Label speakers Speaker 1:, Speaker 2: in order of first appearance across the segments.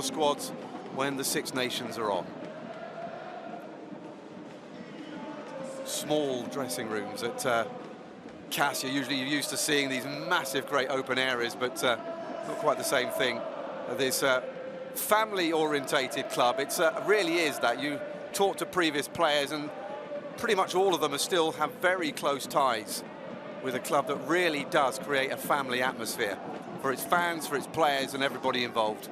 Speaker 1: your squads when the Six Nations are on. Small dressing rooms at Castres. Usually you're used to seeing these massive, great open areas, but not quite the same thing. This family-orientated club, it really is that. You talk to previous players and pretty much all of them still have very close ties with a club that really does create a family atmosphere for its fans, for its players and everybody involved.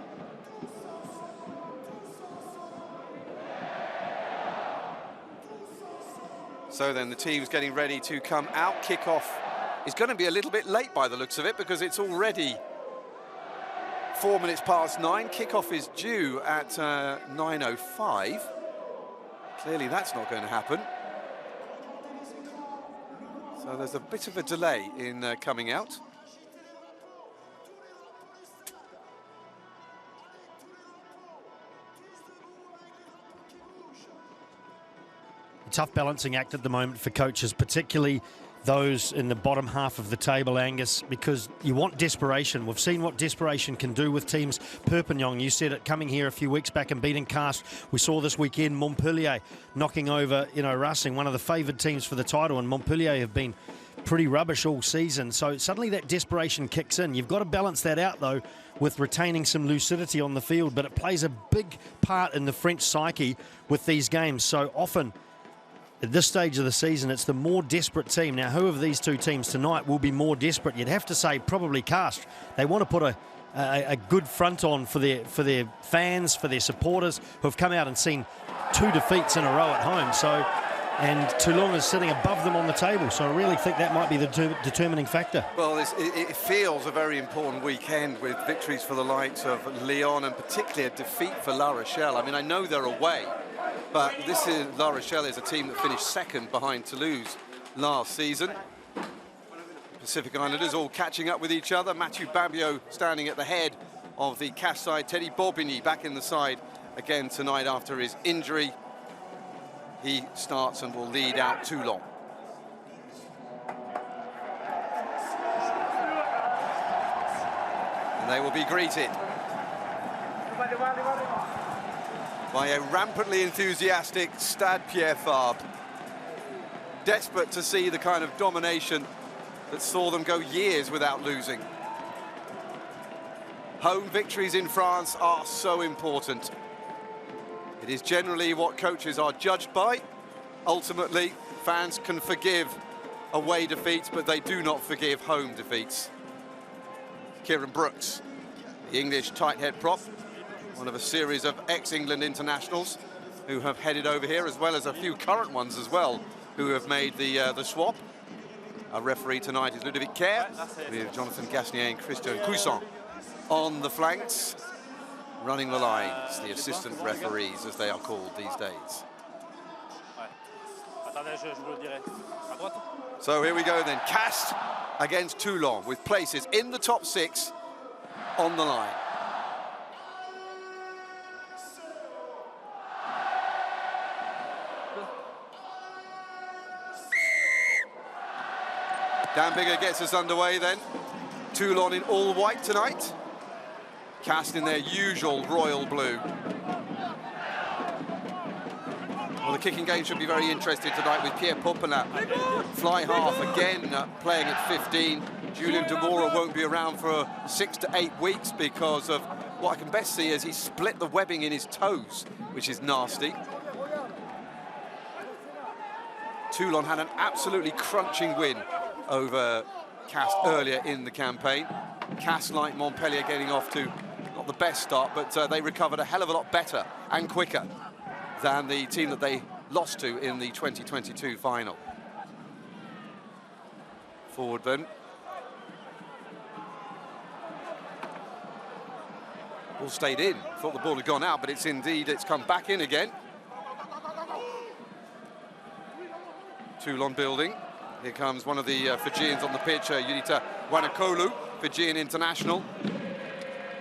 Speaker 1: So then the team's getting ready to come out. Kickoff is going to be a little bit late by the looks of it, because it's already 4 minutes past 9. Kickoff is due at 9:05. Clearly that's not going to happen. So there's a bit of a delay in coming out.
Speaker 2: Tough balancing act at the moment for coaches, particularly those in the bottom half of the table, Angus, because you want desperation. We've seen what desperation can do with teams. Perpignan, you said it, coming here a few weeks back and beating Castres. We saw this weekend Montpellier knocking over, Racing, one of the favoured teams for the title, and Montpellier have been pretty rubbish all season. So suddenly that desperation kicks in. You've got to balance that out, though, with retaining some lucidity on the field, but it plays a big part in the French psyche with these games. So often, at this stage of the season, it's the more desperate team. Now, who of these two teams tonight will be more desperate? You'd have to say probably Castres. They want to put a good front on for their fans, for their supporters, who have come out and seen 2 defeats in a row at home. So, and Toulon is sitting above them on the table. So I really think that might be the determining factor.
Speaker 1: Well, it feels a very important weekend with victories for the likes of Lyon and particularly a defeat for La Rochelle. I mean, I know they're away, but La Rochelle is a team that finished second behind Toulouse last season. Pacific Islanders all catching up with each other. Mathieu Babio standing at the head of the Castres side. Teddy Bobigny back in the side again tonight after his injury. He starts and will lead out Toulon. And they will be greeted by a rampantly enthusiastic Stade Pierre Fabre, desperate to see the kind of domination that saw them go years without losing. Home victories in France are so important. It is generally what coaches are judged by. Ultimately, fans can forgive away defeats, but they do not forgive home defeats. Kieran Brooks, the English tight head prop, one of a series of ex-England internationals who have headed over here, as well as a few current ones as well, who have made the swap. Our referee tonight is Ludovic Kerr, with Jonathan Gasnier and Christian Cousin on the flanks, running the lines, the assistant referees, as they are called these days. So here we go then, Castres against Toulon, with places in the top 6 on the line. Dan Bigger gets us underway then. Toulon in all white tonight. Castres in their usual royal blue. Well, the kicking game should be very interesting tonight with Pierre Popelin, fly half again, playing at 15. Julien Demora won't be around for 6 to 8 weeks because of what I can best see as he split the webbing in his toes, which is nasty. Toulon had an absolutely crunching win over Castres earlier in the campaign. Castres, like Montpellier, getting off to not the best start, but they recovered a hell of a lot better and quicker than the team that they lost to in the 2022 final. Forward then. Ball stayed in. Thought the ball had gone out, but it's come back in again. Toulon building. Here comes one of the Fijians on the pitch, Yunita Wanakolu, Fijian international.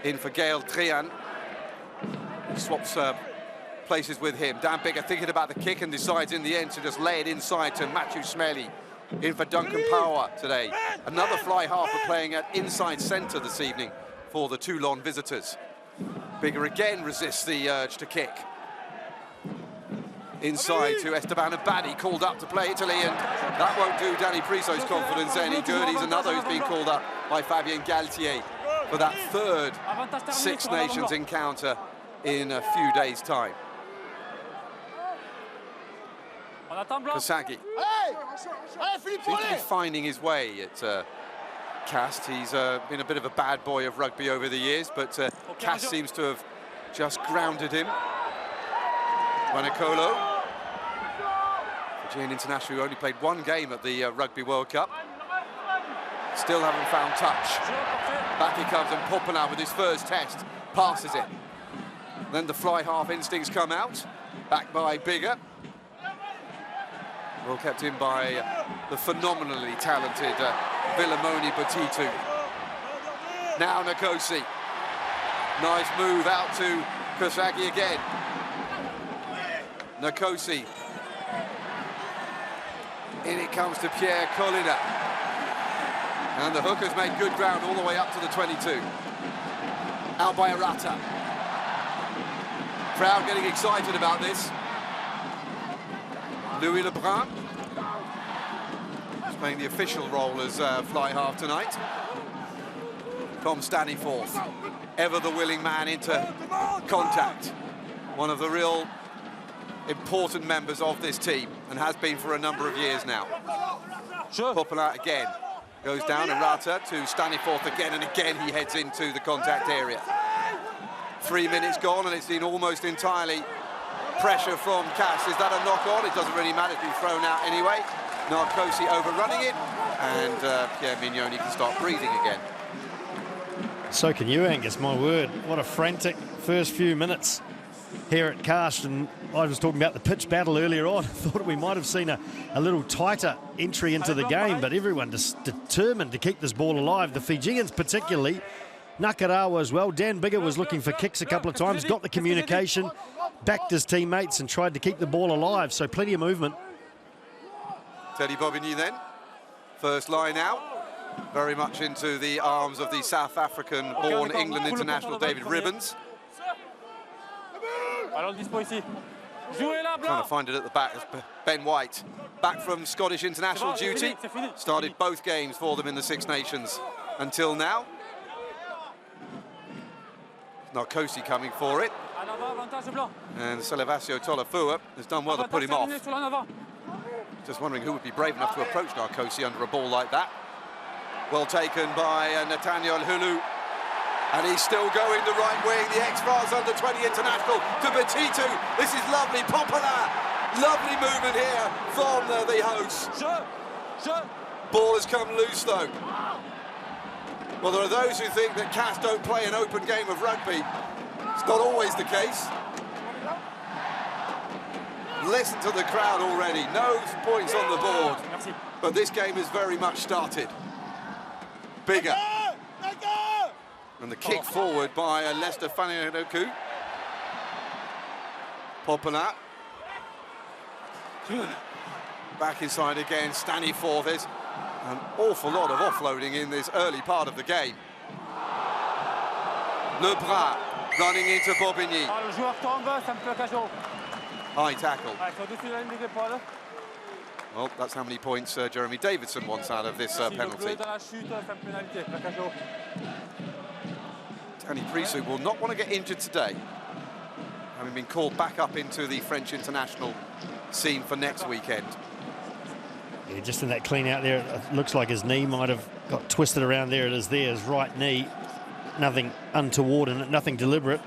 Speaker 1: In for Gael Trian. He swaps places with him. Dan Bigger thinking about the kick and decides in the end to just lay it inside to Mathieu Smelly. In for Duncan Power today. Another fly half are playing at inside centre this evening for the Toulon visitors. Bigger again resists the urge to kick. Inside to Esteban Abadi, called up to play Italy, and that won't do Danny Priso's confidence any good. He's another who's been called up by Fabien Galtier for that third Six Nations encounter in a few days' time. Kasagi seems to be finding his way at Castres. He's been a bit of a bad boy of rugby over the years, but Castres seems to have just grounded him. Wanakolo, Fijian international who only played one game at the Rugby World Cup. Still haven't found touch. Back he comes, and Popana with his first test passes it. Then the fly half instincts come out, back by Bigger. Well kept in by the phenomenally talented Vilamoni Batitu. Now Nkosi. Nice move out to Kasagi again. Nkosi. In it comes to Pierre Collina. And the hooker's made good ground all the way up to the 22. Out by Arata. Crowd getting excited about this. Louis Lebrun is playing the official role as fly half tonight. Tom Staniforth, ever the willing man into contact. One of the real important members of this team, and has been for a number of years now. Popala again goes down, and Rata to Staniforth again, and again he heads into the contact area. 3 minutes gone, and it's been almost entirely pressure from Castres. Is that a knock-on? It doesn't really matter, it's been thrown out anyway. Narcosi overrunning it, and Pierre Mignoni can start breathing again.
Speaker 2: So can you, Angus, my word. What a frantic first few minutes here at Castres. And I was talking about the pitch battle earlier on. I thought we might have seen a little tighter entry into the game, but everyone just determined to keep this ball alive. The Fijians particularly, Nakarawa as well. Dan Bigger was looking for kicks a couple of times, got the communication, backed his teammates and tried to keep the ball alive, so plenty of movement.
Speaker 1: Teddy Bobigny then, first line out, very much into the arms of the South African-born England international David Ribbons. Trying to find it at the back. Ben White, back from Scottish international duty, started both games for them in the Six Nations until now. Narcosi coming for it. And Salivasio Tolafua has done well to put him off. Just wondering who would be brave enough to approach Narcosi under a ball like that. Well taken by Nathaniel Hulu. And he's still going the right wing. The ex-France under-20 international to Batitu. This is lovely. Popala. Lovely movement here from the hosts. Ball has come loose though. Well, there are those who think that Castres don't play an open game of rugby. It's not always the case. Listen to the crowd already. No points on the board. But this game has very much started. Bigger. And the kick forward by Lester Fanioku. Popala. Back inside again, Staniforth. There's an awful lot of offloading in this early part of the game. Lebras running into Bobigny. High tackle. Well, that's how many points Jeremy Davidson wants out of this penalty. Danny Priso will not want to get injured today, having been called back up into the French international scene for next weekend.
Speaker 2: Yeah, just in that clean out there, it looks like his knee might have got twisted around there. It is there, his right knee. Nothing untoward in it, nothing deliberate.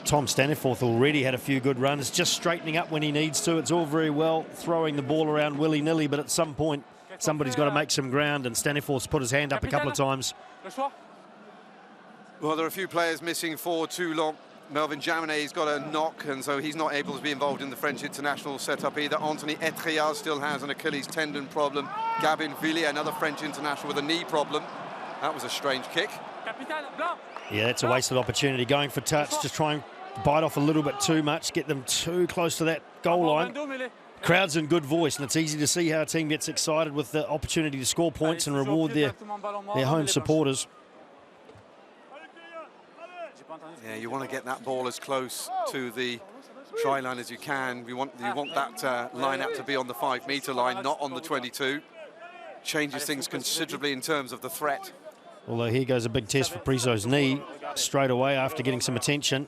Speaker 2: Tom Staniforth already had a few good runs, just straightening up when he needs to. It's all very well throwing the ball around willy-nilly, but at some point, somebody's got to make some ground, and Staniforth's put his hand up a couple of times.
Speaker 1: Well, there are a few players missing for Toulon. Melvin Jaminet's got a knock, and so he's not able to be involved in the French international setup either. Anthony Etriard still has an Achilles tendon problem. Gabin Villiers, another French international with a knee problem. That was a strange kick.
Speaker 2: Yeah, that's a wasted opportunity. Going for touch, just try and bite off a little bit too much, get them too close to that goal line. Crowd's in good voice, and it's easy to see how a team gets excited with the opportunity to score points and reward their home supporters.
Speaker 1: Yeah, you want to get that ball as close to the try line as you can. You want that line-out to be on the 5-metre line, not on the 22. Changes things considerably in terms of the threat.
Speaker 2: Although here goes a big test for Priso's knee straight away after getting some attention.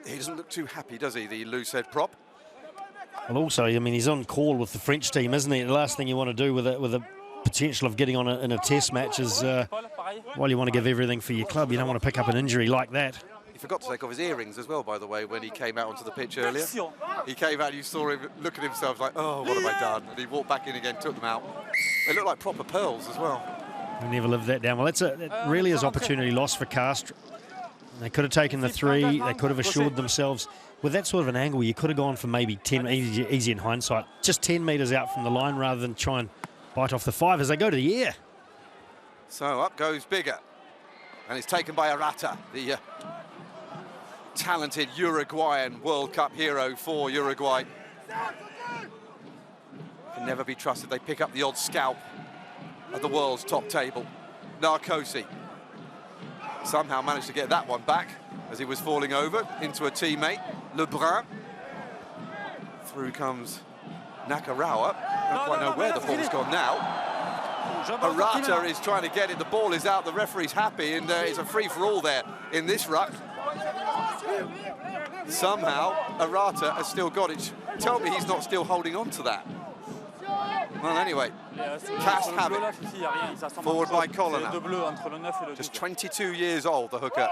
Speaker 1: He doesn't look too happy, does he, the loose head prop?
Speaker 2: Well, also, I mean, he's on call with the French team, isn't he? The last thing you want to do with a potential of getting on in a test match is, while you want to give everything for your club, you don't want to pick up an injury like that.
Speaker 1: He forgot to take off his earrings as well, by the way, when he came out onto the pitch earlier. He came out, you saw him look at himself like, oh, what have I done? And he walked back in again, took them out. They look like proper pearls as well.
Speaker 2: We never lived that down. Well, it really is opportunity lost for Castres. They could have taken the 3. They could have assured themselves. With that sort of an angle, you could have gone for maybe 10, easy in hindsight, just 10 metres out from the line rather than try and bite off the 5 as they go to the air.
Speaker 1: So up goes Bigger. And it's taken by Arata, the talented Uruguayan World Cup hero for Uruguay. Can never be trusted. They pick up the odd scalp at the world's top table. Narcosi somehow managed to get that one back as he was falling over into a teammate, Lebrun. Through comes Nakarawa. Don't quite know where the ball's gone now. Arata is trying to get it. The ball is out. The referee's happy, and it's a free-for-all there in this ruck. Somehow, Arata has still got it. Tell me he's not still holding on to that. Well, anyway, Castres have it. Forward by Colonna. Just 22 years old, the hooker.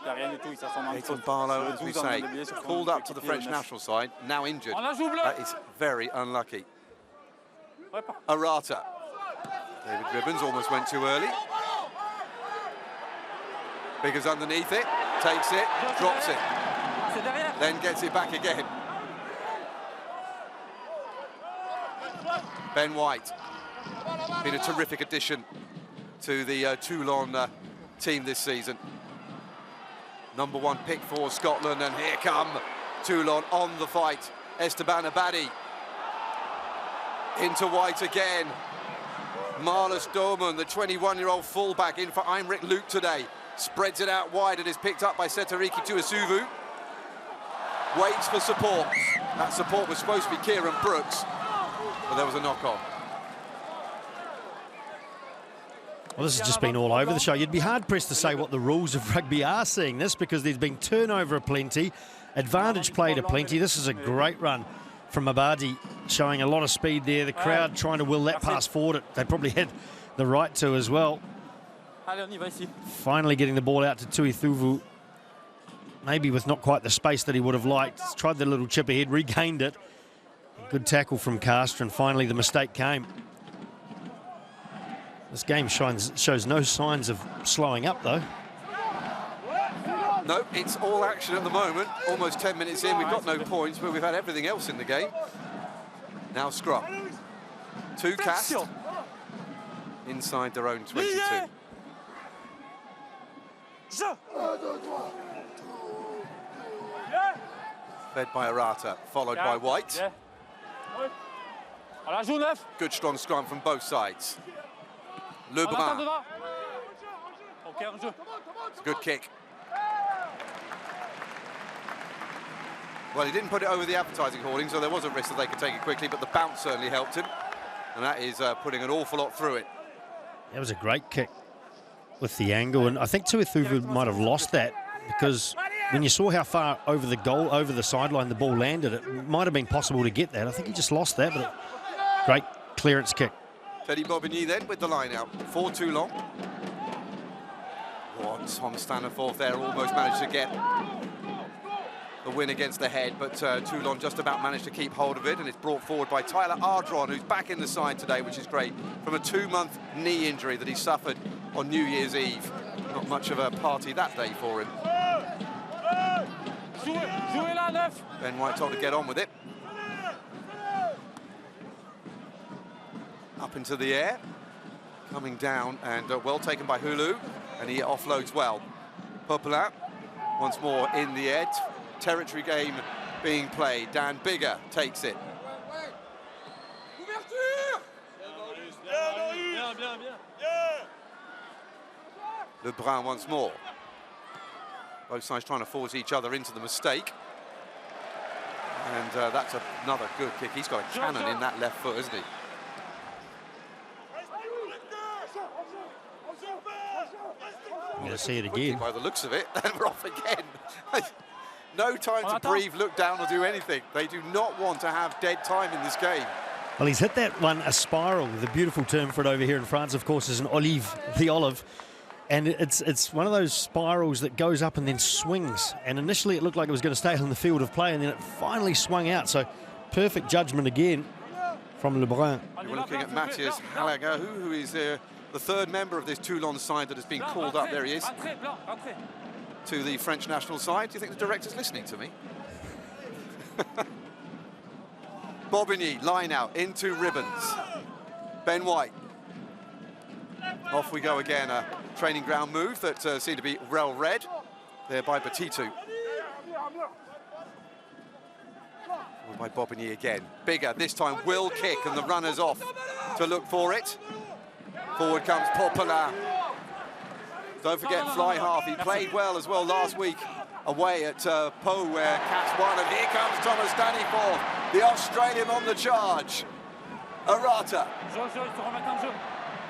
Speaker 1: Nathan Barlow, as we say, called up to the French national side, now injured. That is very unlucky. Arata. David Ribbons almost went too early. Bigger's underneath it, takes it, drops it, then gets it back again. Ben White, been a terrific addition to the Toulon team this season. #1 pick for Scotland, and here come Toulon on the fight. Esteban Abadi into White again. Marlus Dorman, the 21-year-old fullback, in for Aymeric Luke today. Spreads it out wide and is picked up by Setariki Tuisuvu. Waits for support. That support was supposed to be Kieran Brooks, but there was a knock-on.
Speaker 2: Well, this has just been all over the show. You'd be hard-pressed to say what the rules of rugby are seeing this, because there's been turnover aplenty, advantage played aplenty. This is a great run from Abadi, showing a lot of speed there. The crowd trying to will that pass forward. They probably had the right to as well. Finally getting the ball out to Tuisuvu, maybe with not quite the space that he would have liked. He's tried the little chip ahead, regained it. Good tackle from Castres, and finally the mistake came. This game shows no signs of slowing up, though.
Speaker 1: No, it's all action at the moment. Almost 10 minutes in, we've got no points, but we've had everything else in the game. Now scrum. 2 Castres inside their own 22. Fed by Arata, followed by White. Good strong scrum from both sides. Lebrun. Good kick. Well, he didn't put it over the advertising hoarding, so there was a risk that they could take it quickly, but the bounce certainly helped him. And that is putting an awful lot through it.
Speaker 2: That was a great kick with the angle, and I think Tuisuvu might have lost that, because when you saw how far over the goal, over the sideline the ball landed, it might have been possible to get that. I think he just lost that, but great clearance kick.
Speaker 1: Teddy Bobigny then with the line out for Toulon. Tom Staniforth there almost managed to get the win against the head, but Toulon just about managed to keep hold of it, and it's brought forward by Tyler Ardron, who's back in the side today, which is great, from a 2-month knee injury that he suffered on New Year's Eve. Not much of a party that day for him. Ben White told to get on with it. Up into the air, coming down, and well taken by Hulu, and he offloads well. Popelin once more in the air. Territory game being played. Dan Bigger takes it. Lebrun once more. Both sides trying to force each other into the mistake. And that's another good kick. He's got a cannon in that left foot, isn't he?
Speaker 2: I'm going to see it again.
Speaker 1: By the looks of it, and we're off again. No time to breathe, look down, or do anything. They do not want to have dead time in this game.
Speaker 2: Well, he's hit that one a spiral. The beautiful term for it over here in France, of course, is an olive, the olive. And it's one of those spirals that goes up and then swings. And initially it looked like it was going to stay on the field of play, and then it finally swung out. So perfect judgment again from Lebrun.
Speaker 1: We're looking at Matthias Halaga, who is the third member of this Toulon side that has been called up. There he is. To the French national side. Do you think the director's listening to me? Bobigny, line out, into ribbons. Ben White. Off we go again, a training ground move that seemed to be well read there by Batitu. By Bobigny again. Bigger, this time will kick, and the runner's off to look for it. Forward comes Popelin. Don't forget Fly Half, he played well as well last week away at Pau, where Castres won, and here comes Thomas Staniforth, the Australian on the charge. Arata.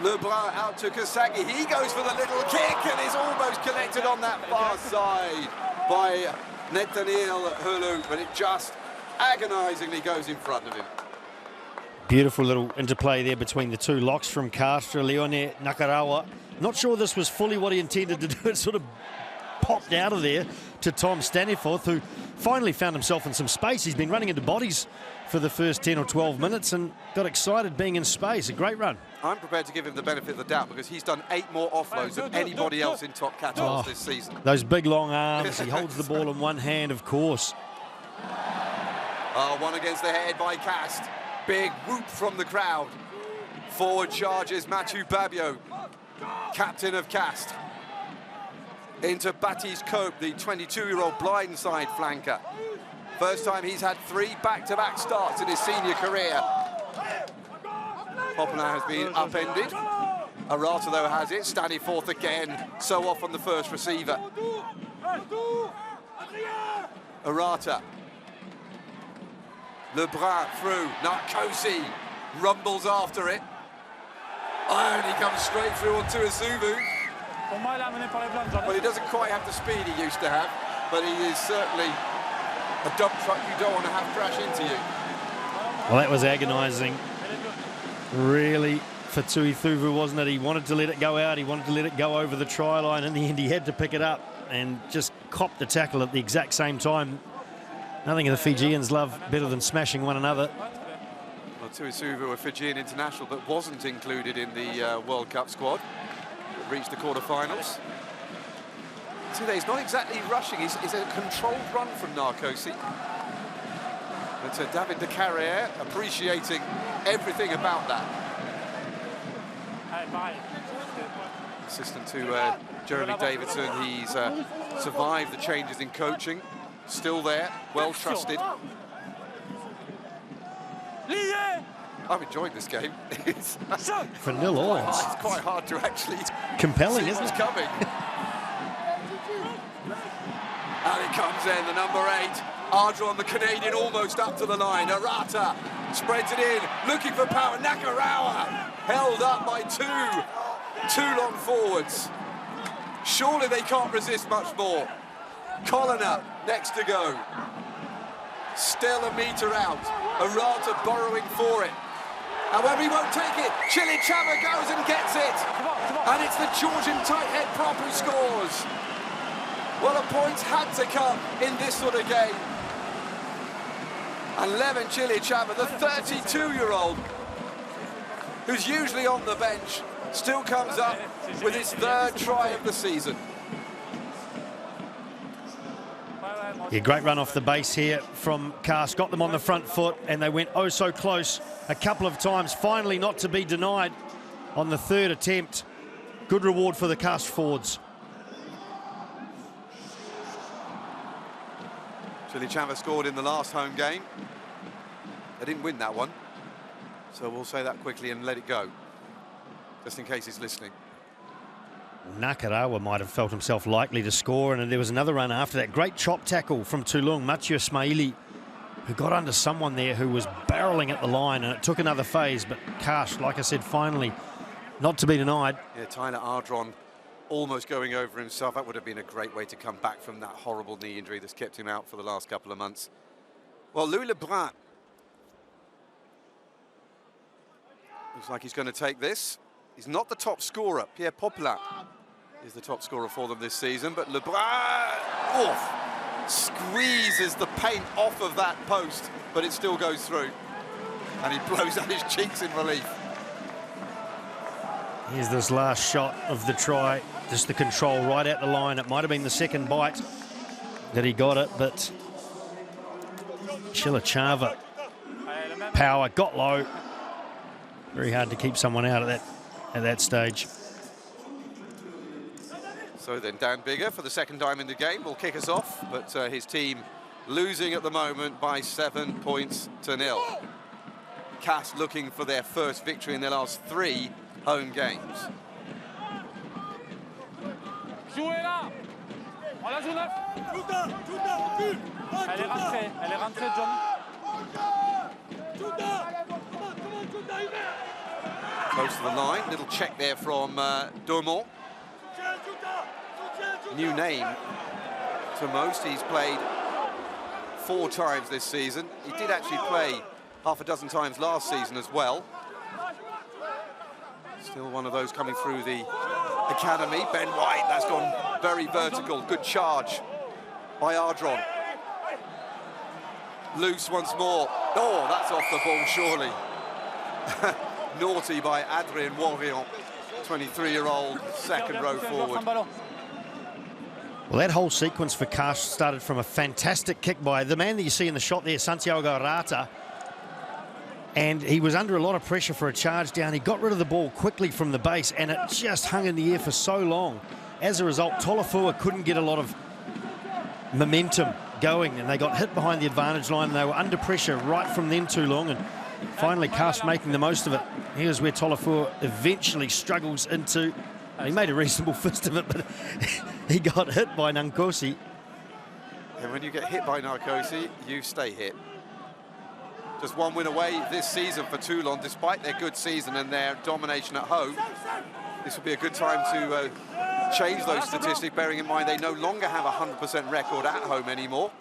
Speaker 1: Lebrun out to Kasagi, he goes for the little kick and is almost connected on that far side by Nathaniel Hulu, but it just agonisingly goes in front of him.
Speaker 2: Beautiful little interplay there between the two locks from Castres, Leone Nakarawa. Not sure this was fully what he intended to do. It sort of popped out of there to Tom Staniforth, who finally found himself in some space. He's been running into bodies for the first 10 or 12 minutes and got excited being in space. A great run.
Speaker 1: I'm prepared to give him the benefit of the doubt because he's done 8 more offloads than anybody else in top 14 this season.
Speaker 2: Those big long arms. He holds the ball in one hand, of course.
Speaker 1: One against the head by Castres. Big whoop from the crowd. Forward charges Mathieu Babio, captain of Castres. Into Baptiste Cope, the 22-year-old blindside flanker. First time he's had 3 back-to-back starts in his senior career. Popelin has been upended. Arata, though, has it. Staniforth again, so off on the first receiver. Arata. Lebrun through. Narcosi rumbles after it. And he comes straight through onto Isuvu. Well, he doesn't quite have the speed he used to have, but he is certainly a dump truck you don't want to have crash into you.
Speaker 2: Well, that was agonising, really, for Tuithuvu, wasn't it? He wanted to let it go out. He wanted to let it go over the try line. In the end, he had to pick it up and just copped the tackle at the exact same time. Nothing the Fijians love better than smashing one another.
Speaker 1: Well, Tuithuvu, a Fijian international, but wasn't included in the World Cup squad. Reached the quarterfinals. See there, he's not exactly rushing. He's a controlled run from Narcosi. But David de Carrière appreciating everything about that. Assistant to Jeremy Davidson, he's survived the changes in coaching. Still there, well trusted. I've enjoyed this game.
Speaker 2: For 0-0.
Speaker 1: It's quite hard to actually
Speaker 2: compelling,
Speaker 1: see
Speaker 2: isn't
Speaker 1: what's
Speaker 2: it?
Speaker 1: coming. And it comes in, the number 8. Ardron, the Canadian, almost up to the line. Arata spreads it in, looking for power. Nakarawa held up by 2 Toulon forwards. Surely they can't resist much more. Colliner next to go. Still a metre out. Arata borrowing for it. However, he won't take it. Chili Chava goes and gets it. And it's the Georgian tight head prop who scores. Well, a point had to come in this sort of game. And Levin Chili Chava, the 32-year-old, who's usually on the bench, still comes up with his 3rd try of the season.
Speaker 2: Yeah, great run off the base here from Castres. Got them on the front foot, and they went oh so close a couple of times. Finally not to be denied on the 3rd attempt. Good reward for the Castres forwards.
Speaker 1: Chili Chava scored in the last home game. They didn't win that one. So we'll say that quickly and let it go, just in case he's listening.
Speaker 2: Nakarawa might have felt himself likely to score, and there was another run after that. Great chop tackle from Toulon, Mathieu Smaili, who got under someone there who was barreling at the line, and it took another phase, but Castres, like I said, finally not to be denied.
Speaker 1: Yeah, Tyler Ardron almost going over himself. That would have been a great way to come back from that horrible knee injury that's kept him out for the last couple of months. Well, Louis Lebrun looks like he's going to take this. He's not the top scorer. Pierre Popelin is the top scorer for them this season, but Lebrun squeezes the paint off of that post, but it still goes through, and he blows out his cheeks in relief.
Speaker 2: Here's this last shot of the try, just the control right at the line. It might have been the second bite that he got it, but Chilachava, power, got low. Very hard to keep someone out at that stage.
Speaker 1: So then Dan Biggar, for the second time in the game, will kick us off, but his team losing at the moment by 7 points to 0. Castres looking for their first victory in their last 3 home games.
Speaker 3: Elle est rentrée, John.
Speaker 1: Close to the line, little check there from Dormont. New name to most. He's played 4 times this season. He did actually play half a dozen times last season as well. Still one of those coming through the academy. Ben White, that's gone very vertical. Good charge by Ardron. Loose once more. Oh, that's off the ball, surely. Naughty by Adrien Warrion, 23-year-old, second row forward.
Speaker 2: Well, that whole sequence for Castres started from a fantastic kick by the man that you see in the shot there, Santiago Arata. And he was under a lot of pressure for a charge down. He got rid of the ball quickly from the base, and it just hung in the air for so long. As a result, Tolofua couldn't get a lot of momentum going, and they got hit behind the advantage line, and they were under pressure right from then too long, and finally Castres making the most of it. Here's where Tolofua eventually struggles into, he made a reasonable fist of it, but he got hit by Nankosi.
Speaker 1: And when you get hit by Nankosi, you stay hit. Just 1 win away this season for Toulon, despite their good season and their domination at home. This would be a good time to change those statistics, bearing in mind they no longer have a 100% record at home anymore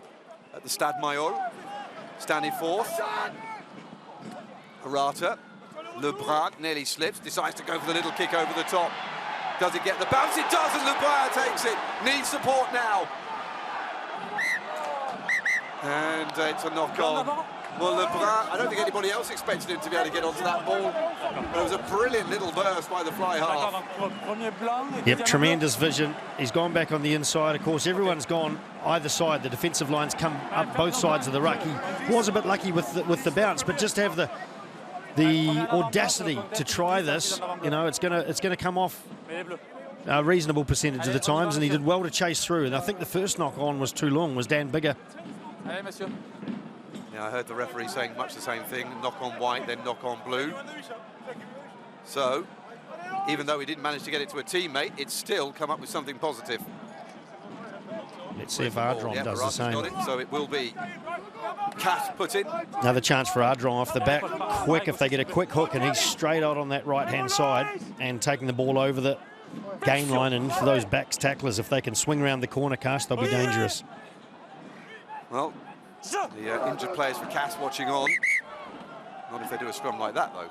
Speaker 1: at the Stade Mayol. Standing fourth. Arata. Lebrun nearly slips, decides to go for the little kick over the top. Does it get the bounce? It does, and Lebrun takes it. Needs support now. And it's a knock-on. Well, Lebrun, I don't think anybody else expected him to be able to get onto that ball. But it was a brilliant little burst by the fly half.
Speaker 2: Yep, tremendous vision. He's gone back on the inside. Of course, everyone's gone either side. The defensive line's come up both sides of the ruck. He was a bit lucky with the bounce, but just to have the audacity to try this, you know, it's gonna come off a reasonable percentage of the times, and he did well to chase through. And I think the first knock on was Toulon, was Dan Biggar.
Speaker 1: Yeah, I heard the referee saying much the same thing, knock on white, then knock on blue. So, even though he didn't manage to get it to a teammate, it's still come up with something positive.
Speaker 2: Let's see if Ardron does the same.
Speaker 1: Got it, so it will be Castres put in.
Speaker 2: Another chance for Ardron off the back. Quick, if they get a quick hook, and he's straight out on that right-hand side and taking the ball over the gain line. And for those backs tacklers, if they can swing around the corner, Castres, they'll be dangerous.
Speaker 1: Well, the injured players for Castres watching on. Not if they do a scrum like that, though.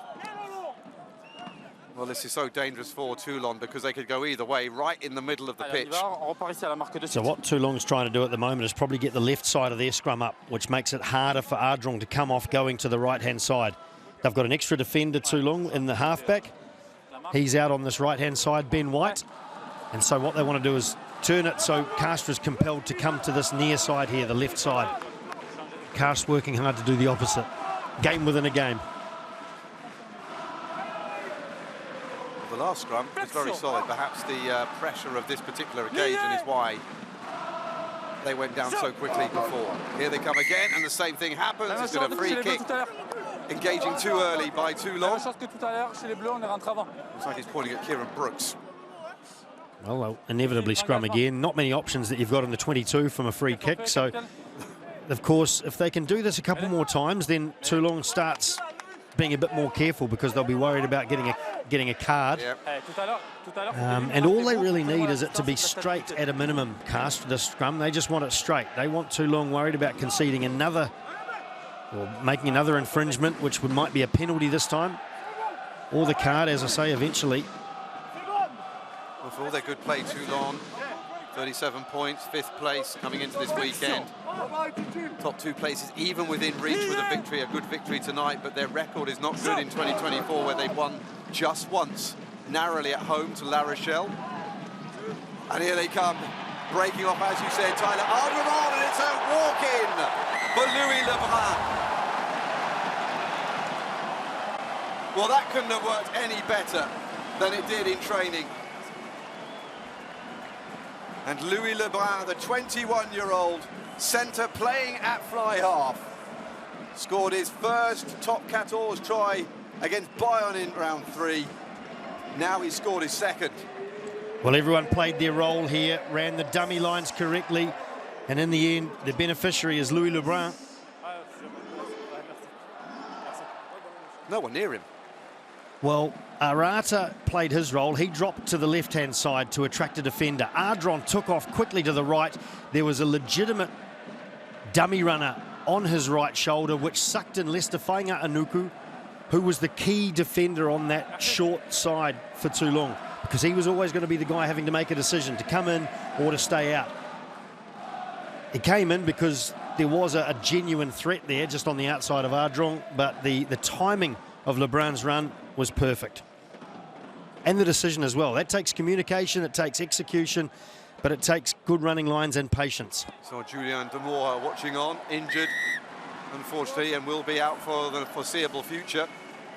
Speaker 1: Well, this is so dangerous for Toulon because they could go either way, right in the middle of the pitch.
Speaker 2: So what Toulon's trying to do at the moment is probably get the left side of their scrum up, which makes it harder for Ardron to come off going to the right-hand side. They've got an extra defender, Toulon, in the halfback. He's out on this right-hand side, Ben White. And so what they want to do is turn it so Castres is compelled to come to this near side here, the left side. Castres working hard to do the opposite. Game within a game.
Speaker 1: The last scrum was very solid. Perhaps the pressure of this particular occasion is why they went down so quickly before. Here they come again, and the same thing happens. It's been a free kick. Engaging too early by Toulon. Looks like he's pointing at Kieran Brooks.
Speaker 2: Well, they'll inevitably scrum again. Not many options that you've got in the 22 from a free kick. So, of course, if they can do this a couple more times, then Toulon starts being a bit more careful because they'll be worried about getting a card.
Speaker 1: Yep.
Speaker 2: And all they really need is it to be straight at a minimum, Castres, the scrum. They just want it straight. They want Toulon worried about conceding another or making another infringement, which might be a penalty this time, or the card, as I say, eventually.
Speaker 1: Well, for all their good play, Toulon, 37 points, 5th place coming into this weekend. Top 2 places even within reach with a good victory tonight, but their record is not good in 2024, where they've won just once, narrowly at home to La Rochelle. And here they come, breaking off, as you said, Tyler Ardron, and it's a walk-in for Louis Lebrun. Well, that couldn't have worked any better than it did in training. And Louis Lebrun, the 21-year-old centre playing at fly half, scored his first top 14 try against Bayern in round 3. Now he's scored his second.
Speaker 2: Well, everyone played their role here, ran the dummy lines correctly, and in the end, the beneficiary is Louis Lebrun.
Speaker 1: No one near him.
Speaker 2: Well, Arata played his role. He dropped to the left-hand side to attract a defender. Ardron took off quickly to the right. There was a legitimate dummy runner on his right shoulder, which sucked in Lester Fainga-Anuku, who was the key defender on that short side for Toulon, because he was always going to be the guy having to make a decision to come in or to stay out. He came in because there was a genuine threat there just on the outside of Ardron, but the timing of Lebrun's run was perfect. And the decision as well. That takes communication, it takes execution, but it takes good running lines and patience.
Speaker 1: So Julien Demore watching on, injured, unfortunately, and will be out for the foreseeable future.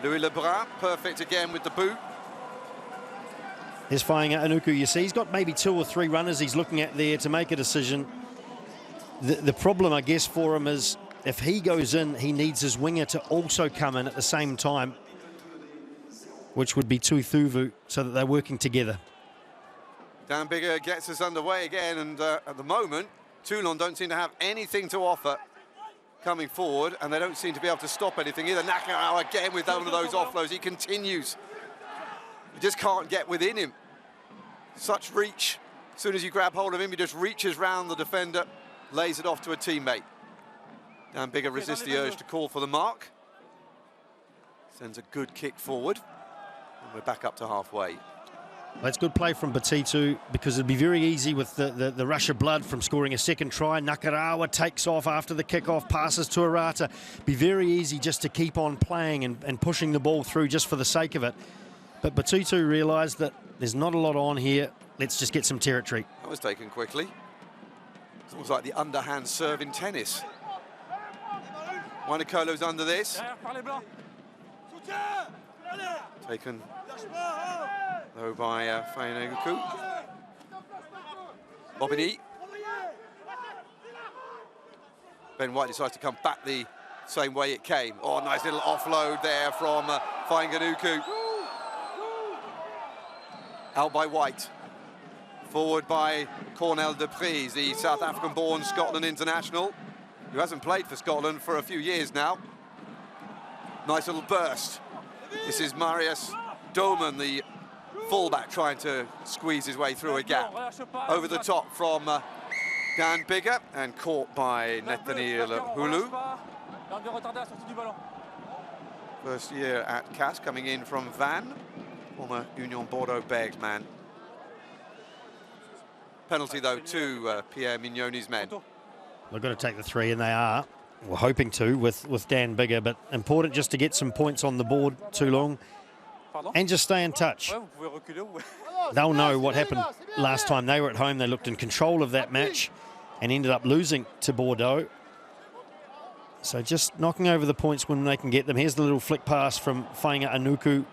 Speaker 1: Louis Lebrun, perfect again with the boot.
Speaker 2: Here's Fainga-Anuku, you see, he's got maybe 2 or 3 runners he's looking at there to make a decision. The problem, I guess, for him is if he goes in, he needs his winger to also come in at the same time, which would be Tuithuvu, so that they're working together.
Speaker 1: Dan Bigger gets us underway again, and at the moment, Toulon don't seem to have anything to offer coming forward, and they don't seem to be able to stop anything either. Nakarawa again with one of those offloads. He continues. You just can't get within him. Such reach. As soon as you grab hold of him, he just reaches round the defender, lays it off to a teammate. Dan Bigger resists the urge to call for the mark. Sends a good kick forward. And we're back up to halfway.
Speaker 2: That's good play from Batitu, because it'd be very easy with the rush of blood from scoring a second try. Nakarawa takes off after the kickoff, passes to Arata. Be very easy just to keep on playing and pushing the ball through just for the sake of it. But Batitu realised that there's not a lot on here. Let's just get some territory.
Speaker 1: That was taken quickly. It's almost like the underhand serve in tennis. Wanakolo's under this. Taken though by Fainga-Anuku. Bobigny. Ben White decides to come back the same way it came. Oh, nice little offload there from Fainga-Anuku. Out by White. Forward by Cornel de Pries, the South African-born Scotland international, who hasn't played for Scotland for a few years now. Nice little burst. This is Marius Doman, the fullback, trying to squeeze his way through a gap. Over the top from Dan Bigger, and caught by Nathaniel Hulu. First year at Castres, coming in from Vannes, former Union Bordeaux-Bègles man. Penalty, though, to Pierre Mignoni's men.
Speaker 2: They've got to take the 3, and they are. We're hoping to with Dan Bigger, but important just to get some points on the board too long and just stay in touch. They'll know what happened last time they were at home. They looked in control of that match and ended up losing to Bordeaux. So just knocking over the points when they can get them. Here's the little flick pass from Fainga-Anuku.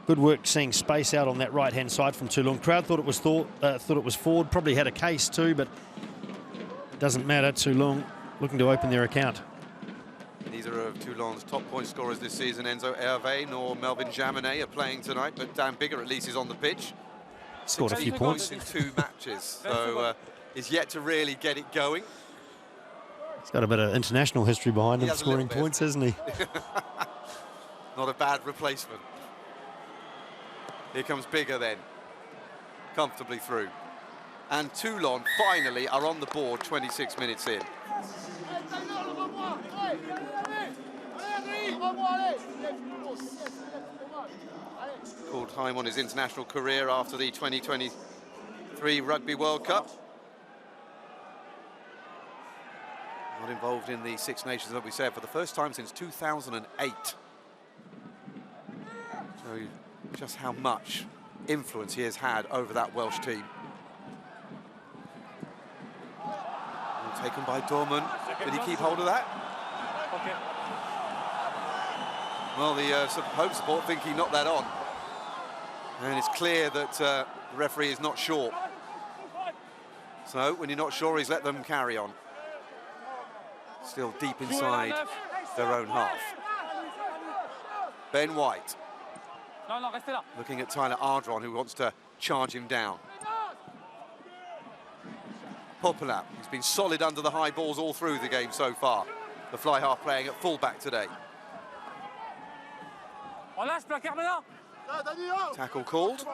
Speaker 2: Good work seeing space out on that right-hand side from Toulon. Crowd thought it was forward, probably had a case too, but it doesn't matter. Toulon looking to open their account.
Speaker 1: Neither of Toulon's top point scorers this season, Enzo Hervé nor Melvin Jaminet, are playing tonight, but Dan Bigger at least is on the pitch.
Speaker 2: scored a few points.
Speaker 1: In 2 matches, so is yet to really get it going.
Speaker 2: He's got a bit of international history behind him, scoring points, hasn't he?
Speaker 1: Not a bad replacement. Here comes Bigger then, comfortably through. And Toulon finally are on the board 26 minutes in. Called time on his international career after the 2023 Rugby World Cup. Not involved in the Six Nations, as we said, for the first time since 2008. So just how much influence he has had over that Welsh team. Taken by Dorman. Did he keep hold of that?
Speaker 3: Okay.
Speaker 1: Well, the home support think he knocked that on. And it's clear that the referee is not sure. So when you're not sure, he's let them carry on. Still deep inside their own half. Ben White. Looking at Tyler Ardron, who wants to charge him down. Poplar, he's been solid under the high balls all through the game so far. The fly half playing at fullback today. Tackle called.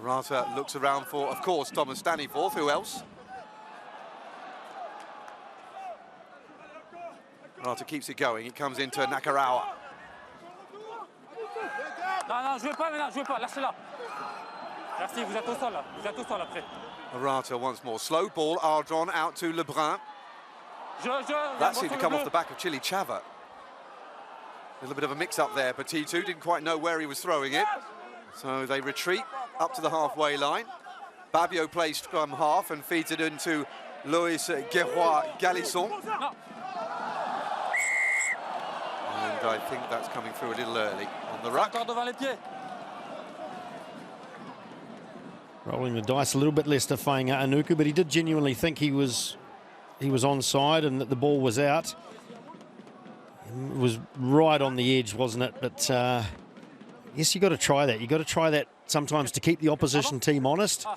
Speaker 1: Arata looks around for, of course, Thomas Staniforth. Who else? Arata keeps it going. It comes into Nakarawa. Arata once more. Slow ball. Ardron out to Lebrun. That seemed to come off the back of Chili Chava. A little bit of a mix-up there. Petitu didn't quite know where he was throwing it. So they retreat up to the halfway line. Babio plays scrum half and feeds it into Lois Guerroy-Galisson. And I think that's coming through a little early on the ruck.
Speaker 2: Rolling the dice a little bit less to Fainga-Anuku, but he did genuinely think he was onside and that the ball was out. It was right on the edge, wasn't it? But yes, you got to try that. You got to try that sometimes to keep the opposition team honest,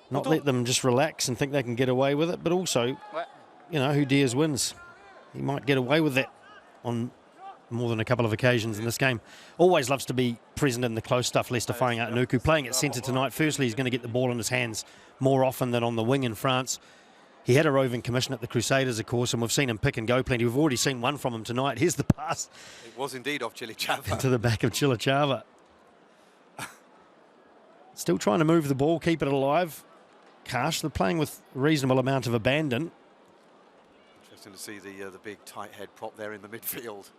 Speaker 2: not let them just relax and think they can get away with it. But also, you know, who dares wins. He might get away with that on more than a couple of occasions in this game. Always loves to be present in the close stuff, Lester Fainga-Anuku. Playing at centre tonight, firstly, he's going to get the ball in his hands more often than on the wing in France. He had a roving commission at the Crusaders, of course, and we've seen him pick and go plenty. We've already seen one from him tonight. Here's the pass.
Speaker 1: It was indeed off Chili Chava.
Speaker 2: Into the back of Chili Chava. Still trying to move the ball, keep it alive. Castres, they're playing with a reasonable amount of abandon.
Speaker 1: Interesting to see the big tight head prop there in the midfield.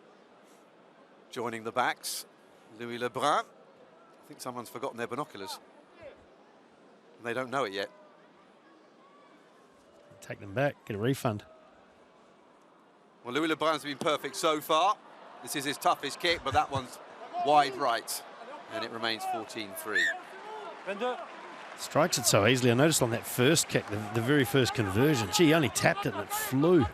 Speaker 1: Joining the backs, Louis Lebrun. I think someone's forgotten their binoculars. And they don't know it yet.
Speaker 2: Take them back, get a refund.
Speaker 1: Well, Louis Lebrun's been perfect so far. This is his toughest kick, but that one's wide right. And it remains 14-3.
Speaker 2: Strikes it so easily. I noticed on that first kick, the very first conversion, gee, he only tapped it and it flew.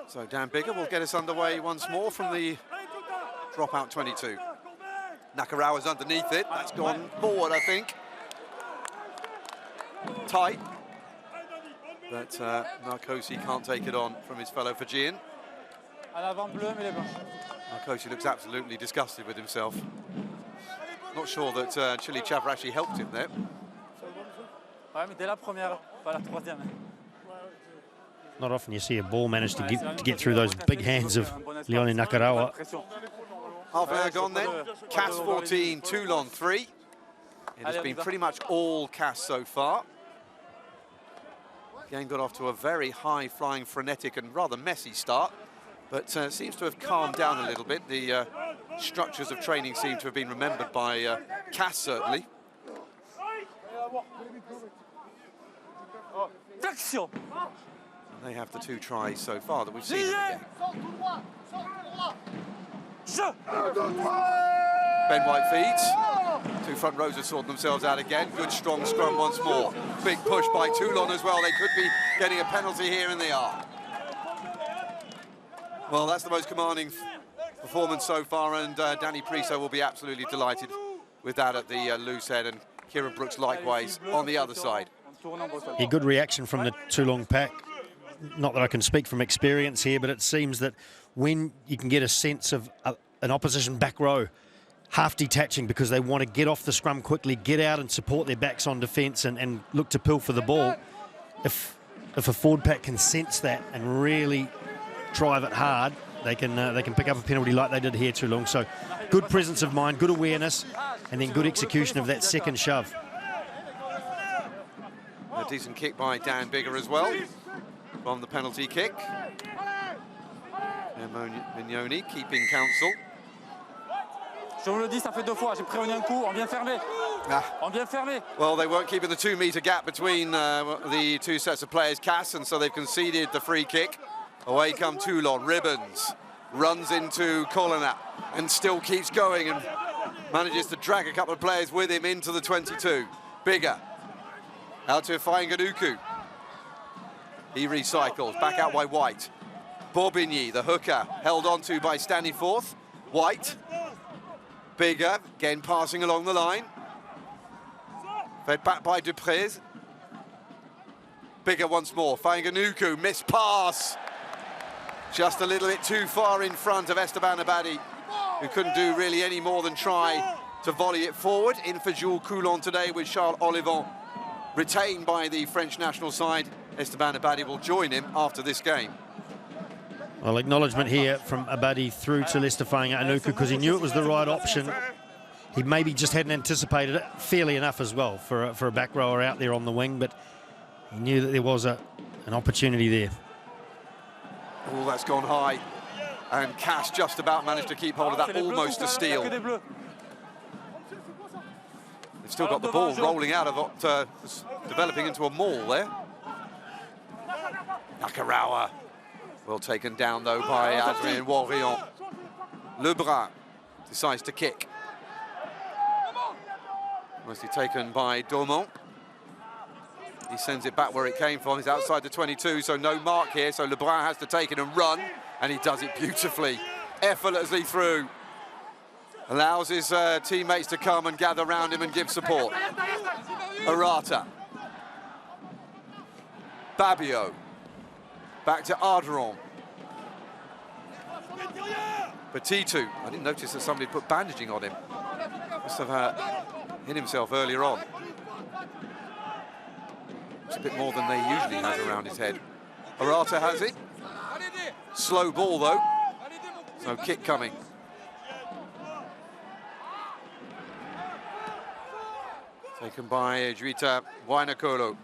Speaker 1: So Dan Bigger will get us underway once more from the dropout 22. Nakarawa's underneath it. That's gone forward, I think. Tight. But Narcosi can't take it on from his fellow Fijian. Narcosi looks absolutely disgusted with himself. Not sure that Chili Chava actually helped him there.
Speaker 2: Not often you see a ball manage to get through those big hands of Leone Nakarawa.
Speaker 1: Half an hour gone then. Castres 14, Toulon 3. It has been pretty much all Castres so far. Game got off to a very high-flying, frenetic and rather messy start, but seems to have calmed down a little bit. The structures of training seem to have been remembered by Castres, certainly. They have the 2 tries so far that we've seen in the game. Ben White feeds. 2 front rows have sorted themselves out again. Good strong scrum once more. Big push by Toulon as well. They could be getting a penalty here, and they are. Well, that's the most commanding performance so far, and Danny Priso will be absolutely delighted with that at the loose head, and Kieran Brooks likewise on the other side.
Speaker 2: A good reaction from the Toulon pack. Not that I can speak from experience here, but it seems that when you can get a sense of an opposition back row half detaching because they want to get off the scrum quickly, get out and support their backs on defence and look to pill for the ball. If a forward pack can sense that and really drive it hard, they can pick up a penalty like they did here too long. So good presence of mind, good awareness, and then good execution of that second shove.
Speaker 1: A decent kick by Dan Bigger as well from the penalty kick. Mignoni keeping counsel.
Speaker 3: Je vous le dis, ça fait 2 fois. J'ai prévenu un coup. On vient fermer. On vient fermer.
Speaker 1: Well, they weren't keeping the 2-metre gap between the two sets of players, Castres, and so they've conceded the free kick. Away come Toulon. Ribbons runs into Colonna and still keeps going and manages to drag a couple of players with him into the 22. Bigger out to Fainganuku. He recycles back out by White. Borbigny, the hooker, held on to by Stanley Forth. White. Bigger, again passing along the line. Fed back by Duprez. Bigger once more. Fainganuku, missed pass. Just a little bit too far in front of Esteban Abadi, who couldn't do really any more than try to volley it forward. In for Jules Coulon today with Charles Olivon retained by the French national side. Esteban Abadi will join him after this game.
Speaker 2: Well, acknowledgement here from Abadi through to Lester Fainganuku because he knew it was the right option. He maybe just hadn't anticipated it fairly enough as well for a back rower out there on the wing, but he knew that there was an opportunity there.
Speaker 1: Oh, that's gone high. And Cass just about managed to keep hold of that, almost a steal. They've still got the ball rolling out of what was developing into a maul there. Nakarawa. Well taken down, though, by Adrien Warrion. Lebrun decides to kick. Mostly taken by Daumont. He sends it back where it came from. He's outside the 22, so no mark here. So Lebrun has to take it and run, and he does it beautifully, effortlessly through. Allows his teammates to come and gather around him and give support. Arata. Babio. Back to Arderon. Petitu. I didn't notice that somebody put bandaging on him. Must have hit himself earlier on. It's a bit more than they usually have around his head. Arata has it. Slow ball, though. So kick coming. Taken by Juita Wainakolo.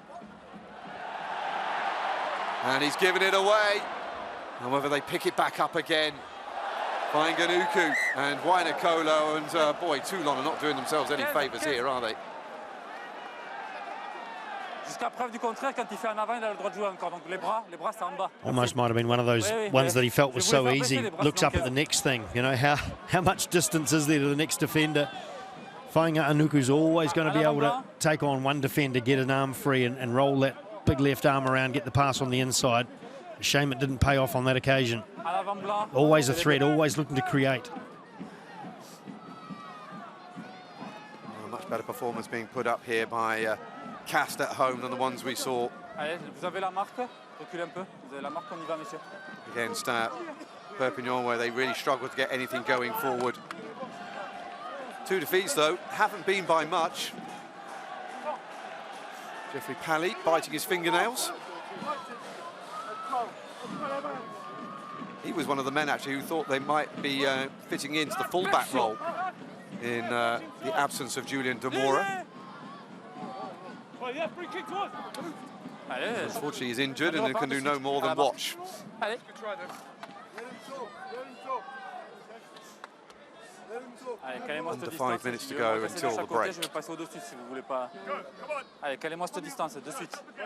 Speaker 1: And he's given it away. However, they pick it back up again. Fainganuku and Wainakolo, and boy, Toulon are not doing themselves any favours here, are they?
Speaker 3: Jusqu'à preuve du contraire, quand il fait en avant, il a le droit de jouer encore. Donc les bras, c'est en bas.
Speaker 2: Almost might have been one of those ones that he felt was so easy. Looks up at the next thing. You know, how much distance is there to the next defender? Fainganuku's always going to be able to take on one defender, get an arm free and roll that big left arm around, get the pass on the inside. A shame it didn't pay off on that occasion. Always a threat, always looking to create.
Speaker 1: A much better performance being put up here by Castres at home than the ones we saw against Perpignan, where they really struggled to get anything going forward. 2 defeats, though, haven't been by much. Geoffrey Pally biting his fingernails. He was one of the men, actually, who thought they might be fitting into the full-back role in the absence of Julien Demora. Unfortunately, he's injured and can do no more than watch. Under 5 minutes to go until the break.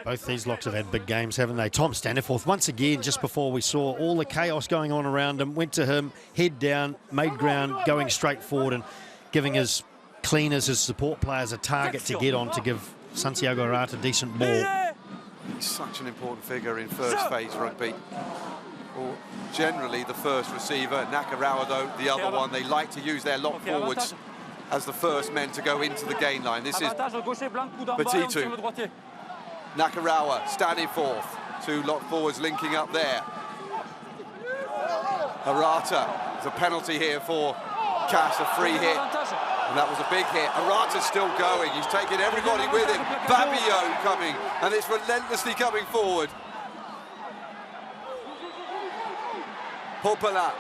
Speaker 2: Both these locks have had big games, haven't they? Tom Staniforth, once again, just before we saw all the chaos going on around him, went to him, head down, made ground, going straight forward and giving his cleaners, his support players a target to get on to give Santiago Arata a decent ball.
Speaker 1: He's such an important figure in first phase rugby. Or generally the first receiver. Nakarawa, though, the other one. They like to use their lock forwards as the first men to go into the gain line. This is Petitu. Nakarawa standing forth. Two lock forwards linking up there. Arata, there's a penalty here for Castres, a free hit. And that was a big hit. Arata's still going. He's taking everybody with him. Babio coming, and it's relentlessly coming forward. Popala,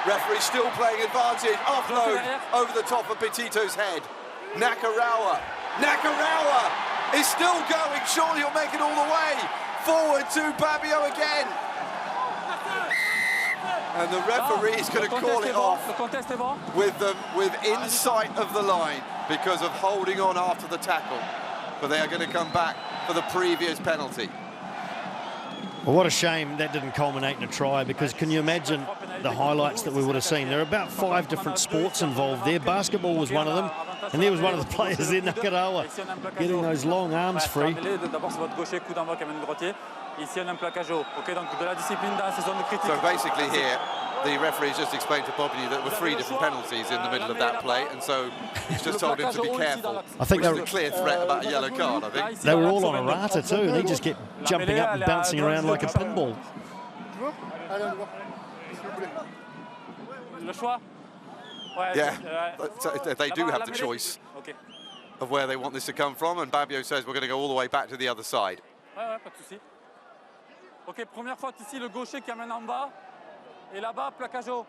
Speaker 1: referee still playing advantage. Offload over the top of Petito's head. Nakarawa is still going. Surely he'll make it all the way. Forward to Babio again. And the referee is going to call it off with them within sight of the line because of holding on after the tackle. But they are going to come back for the previous penalty.
Speaker 2: Well, what a shame that didn't culminate in a try, because can you imagine the highlights that we would have seen? There are about 5 different sports involved there. Basketball was one of them, and there was one of the players there, Nakarawa, getting those long arms free.
Speaker 1: So basically here, the referee's just explained to Bobby that there were 3 different penalties in the middle of that play, and so he's just told him to be careful.
Speaker 2: I think
Speaker 1: that was a clear threat about a yellow card, I think.
Speaker 2: They were all on Arata too, and he just kept jumping up and bouncing around like a pinball.
Speaker 1: Yeah, they do have the choice of where they want this to come from, and Babio says we're going to go all the way back to the other side.
Speaker 3: Ok, première faute ici, le gaucher qui amène en bas. Et là-bas, plaquage haut.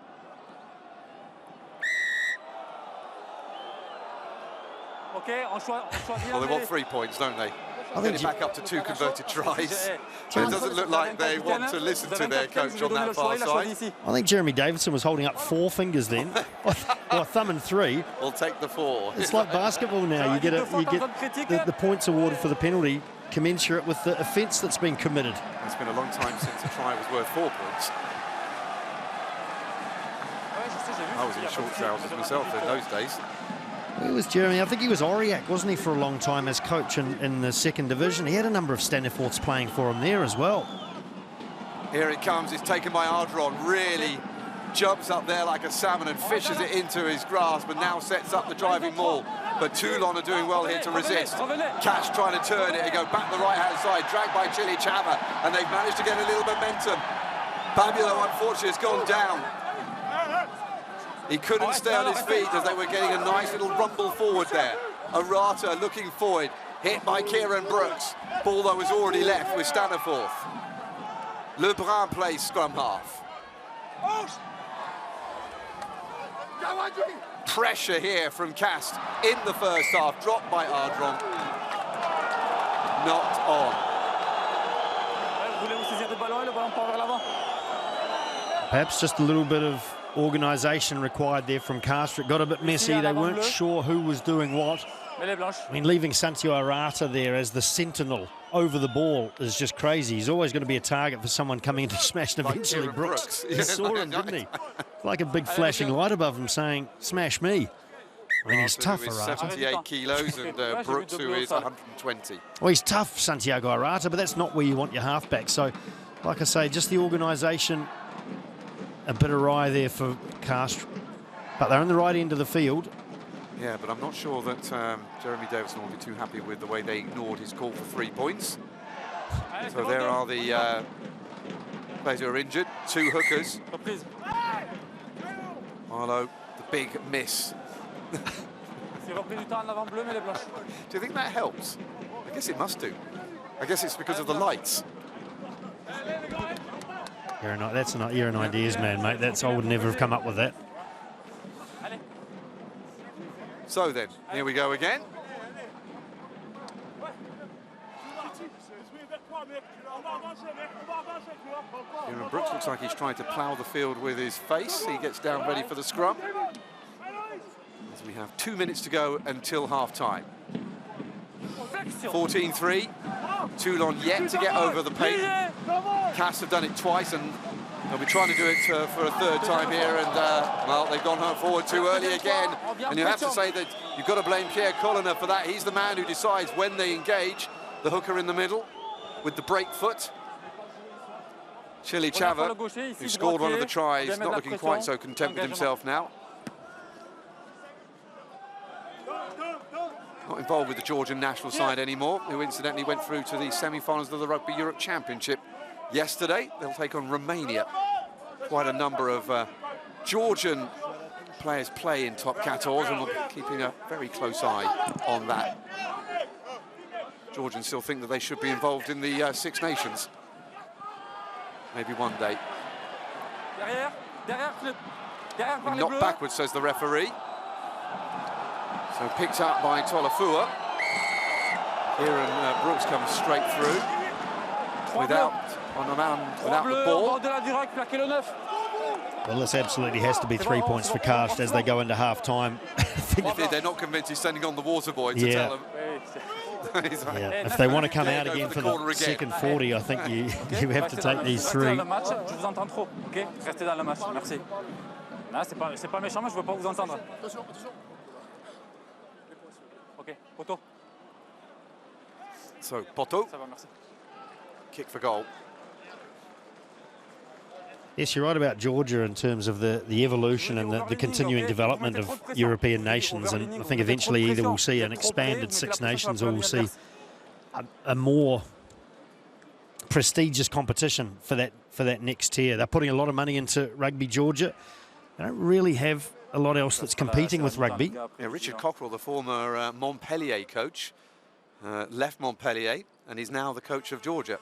Speaker 3: Ok, on choisit.
Speaker 1: Well, they want 3 points, don't they? Get it back up to 2 converted tries. But it doesn't look like they want to listen to their coach on that far side.
Speaker 2: I think Jeremy Davidson was holding up 4 fingers then, or thumb and 3.
Speaker 1: We'll take the 4.
Speaker 2: It's like basketball now. You get the points awarded for the penalty commensurate with the offence that's been committed.
Speaker 1: It's been a long time since a try was worth 4 points. I was in short trousers myself in those days.
Speaker 2: Where was Jeremy? I think he was Aurillac, wasn't he, for a long time as coach in the 2nd division. He had a number of Staniforths playing for him there as well.
Speaker 1: Here it comes. It's taken by Ardron. Really jumps up there like a salmon and fishes it into his grasp, and now sets up the driving maul. But Toulon are doing well here to resist. Cash trying to turn it and go back the right-hand side, dragged by Chili Chava, and they've managed to get a little momentum. Babilo, unfortunately, has gone down. He couldn't stay on his feet as they were getting a nice little rumble forward there. Arata looking forward, hit by Kieran Brooks. Ball, though, was already left with Staniforth. Lebrun plays scrum half. Pressure here from Castres in the first half, dropped by Ardron. Not on.
Speaker 2: Perhaps just a little bit of organisation required there from Castres. It got a bit messy. They weren't sure who was doing what. I mean, leaving Santiago Arata there as the sentinel over the ball is just crazy. He's always going to be a target for someone coming in to smash, and eventually Brooks. He saw him, didn't he? Like a big flashing light above him saying, smash me. I mean, he's tough, Arata.
Speaker 1: 78 kilos, and Brooks, who is 120.
Speaker 2: Well, he's tough, Santiago Arata, but that's not where you want your halfback. So, like I say, just the organisation, a bit awry there for Castres. But they're on the right end of the field.
Speaker 1: Yeah, but I'm not sure that Jeremy Davidson will be too happy with the way they ignored his call for 3 points. So there are the players who are injured. 2 hookers. Marlowe, the big miss. Do you think that helps? I guess it must do. I guess it's because of the lights.
Speaker 2: You're an ideas man, mate. I would never have come up with that.
Speaker 1: So then, here we go again. Kieran Brooks looks like he's trying to plough the field with his face. He gets down ready for the scrum. As we have 2 minutes to go until half-time. 14-3. Toulon yet to get over the pace. Castres have done it twice, and they'll be trying to do it for a 3rd time here, and well, they've gone forward too early again. And you have to say that you've got to blame Pierre Colliner for that. He's the man who decides when they engage. The hooker in the middle with the break foot. Chili Chava, who scored one of the tries, not looking quite so content with himself now. Not involved with the Georgian national side anymore, who incidentally went through to the semi-finals of the Rugby Europe Championship yesterday. They'll take on Romania. Quite a number of Georgian players play in top 14, and we'll be keeping a very close eye on that. Georgians still think that they should be involved in the Six Nations. Maybe one day. Not backwards, says the referee. So picked up by Tolafua. Kieran Brooks comes straight through without the ball.
Speaker 2: Well, this absolutely has to be 3 points for Castres as they go into half-time.
Speaker 1: They're not convinced he's sending on the water boy to tell them.
Speaker 2: Yeah. If they want to come out again for the second 40, I think you have to take these three.
Speaker 1: So, Poto, kick for goal.
Speaker 2: Yes, you're right about Georgia in terms of the evolution and the continuing development of European nations, and I think eventually either we'll see an expanded Six Nations or we'll see a more prestigious competition for that next tier. They're putting a lot of money into Rugby Georgia. They don't really have a lot else that's competing with rugby.
Speaker 1: Yeah, Richard Cockrell, the former Montpellier coach, left Montpellier and he's now the coach of Georgia.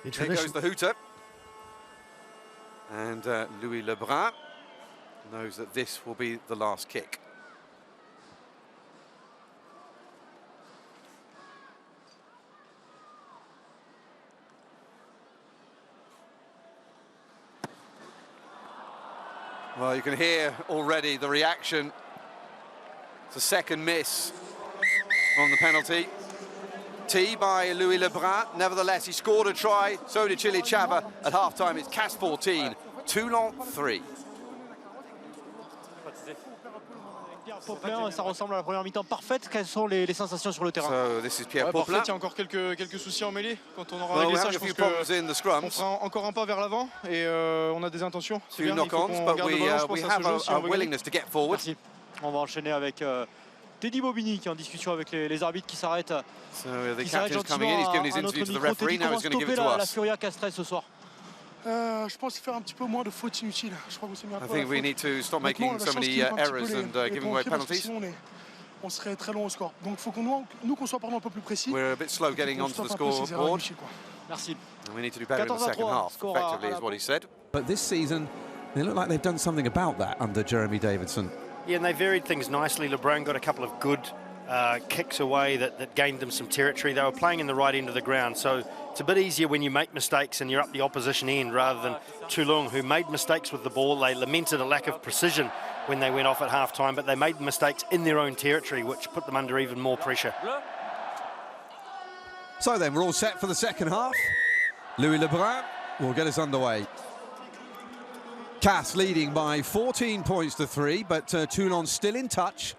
Speaker 1: Here goes the hooter. And Louis Lebrun knows that this will be the last kick. Well, you can hear already the reaction. It's a second miss on the penalty. T by Louis Lebrun. Nevertheless, he scored a try. So did Chili Chava. At half-time, it's Castres 14, Toulon 3.
Speaker 4: Ça ressemble à la première mi-temps parfaite. Quelles sont les sensations sur le terrain?
Speaker 1: So this is Pierre Poplin.
Speaker 5: Il y a encore quelques soucis en mêlée. Quand on aura réglé ça, je pense qu'on fera encore un pas vers l'avant et on a des intentions.
Speaker 1: Two knock-ons, but we have a willingness to get forward.
Speaker 4: Merci. On va enchaîner avec Teddy Bobigny qui est en discussion avec les arbitres qui s'arrêtent.
Speaker 1: So the captain's coming in. He's given his interview to the referee. Now he's going to give it to us.
Speaker 4: La Furia Castres ce soir.
Speaker 5: Je pense faire un petit peu moins de fautes inutiles. Je crois que c'est mieux.
Speaker 1: I think we need to stop making so many errors and giving away penalties.
Speaker 5: On serait très long au score. Donc il faut qu'on soit un peu plus précis.
Speaker 1: We're a bit slow getting onto the scoreboard.
Speaker 4: Merci.
Speaker 1: And we need to do better in the second half, effectively, is what he said. But this season, they look like they've done something about that under Jeremy Davidson.
Speaker 2: Yeah, and they varied things nicely. Lebrun got a couple of good kicks away that gained them some territory. They were playing in the right end of the ground, so it's a bit easier when you make mistakes and you're up the opposition end rather than Toulon, who made mistakes with the ball. They lamented a lack of precision when they went off at half-time, but they made mistakes in their own territory, which put them under even more pressure.
Speaker 1: So then, we're all set for the second half. Louis Lebrun will get us underway. Castres leading by 14 points to 3, but Toulon still in touch.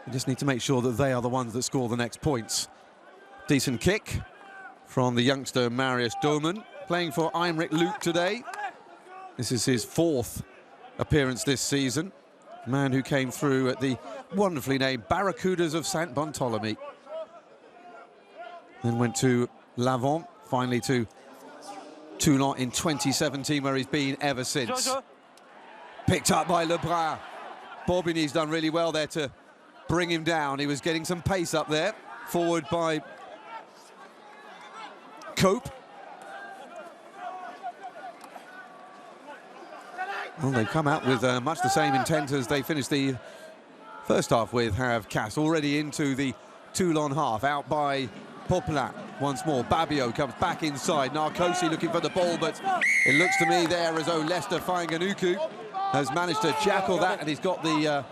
Speaker 1: We just need to make sure that they are the ones that score the next points. Decent kick from the youngster Marius Domen, playing for Aymeric Luc today. This is his 4th appearance this season. Man who came through at the wonderfully named Barracudas of Saint Bartholomew. Then went to Lavant, finally to Toulon in 2017, where he's been ever since. Picked up by Lebrun. Bobigny's done really well there to bring him down. He was getting some pace up there. Forward by Cope. Well, they've come out with much the same intent as they finished the first half with, have Castres already into the Toulon half, out by Poplin once more. Babio comes back inside. Narcosi looking for the ball, but it looks to me there as though Lester Fainganuku has managed to jackal that, and he's got the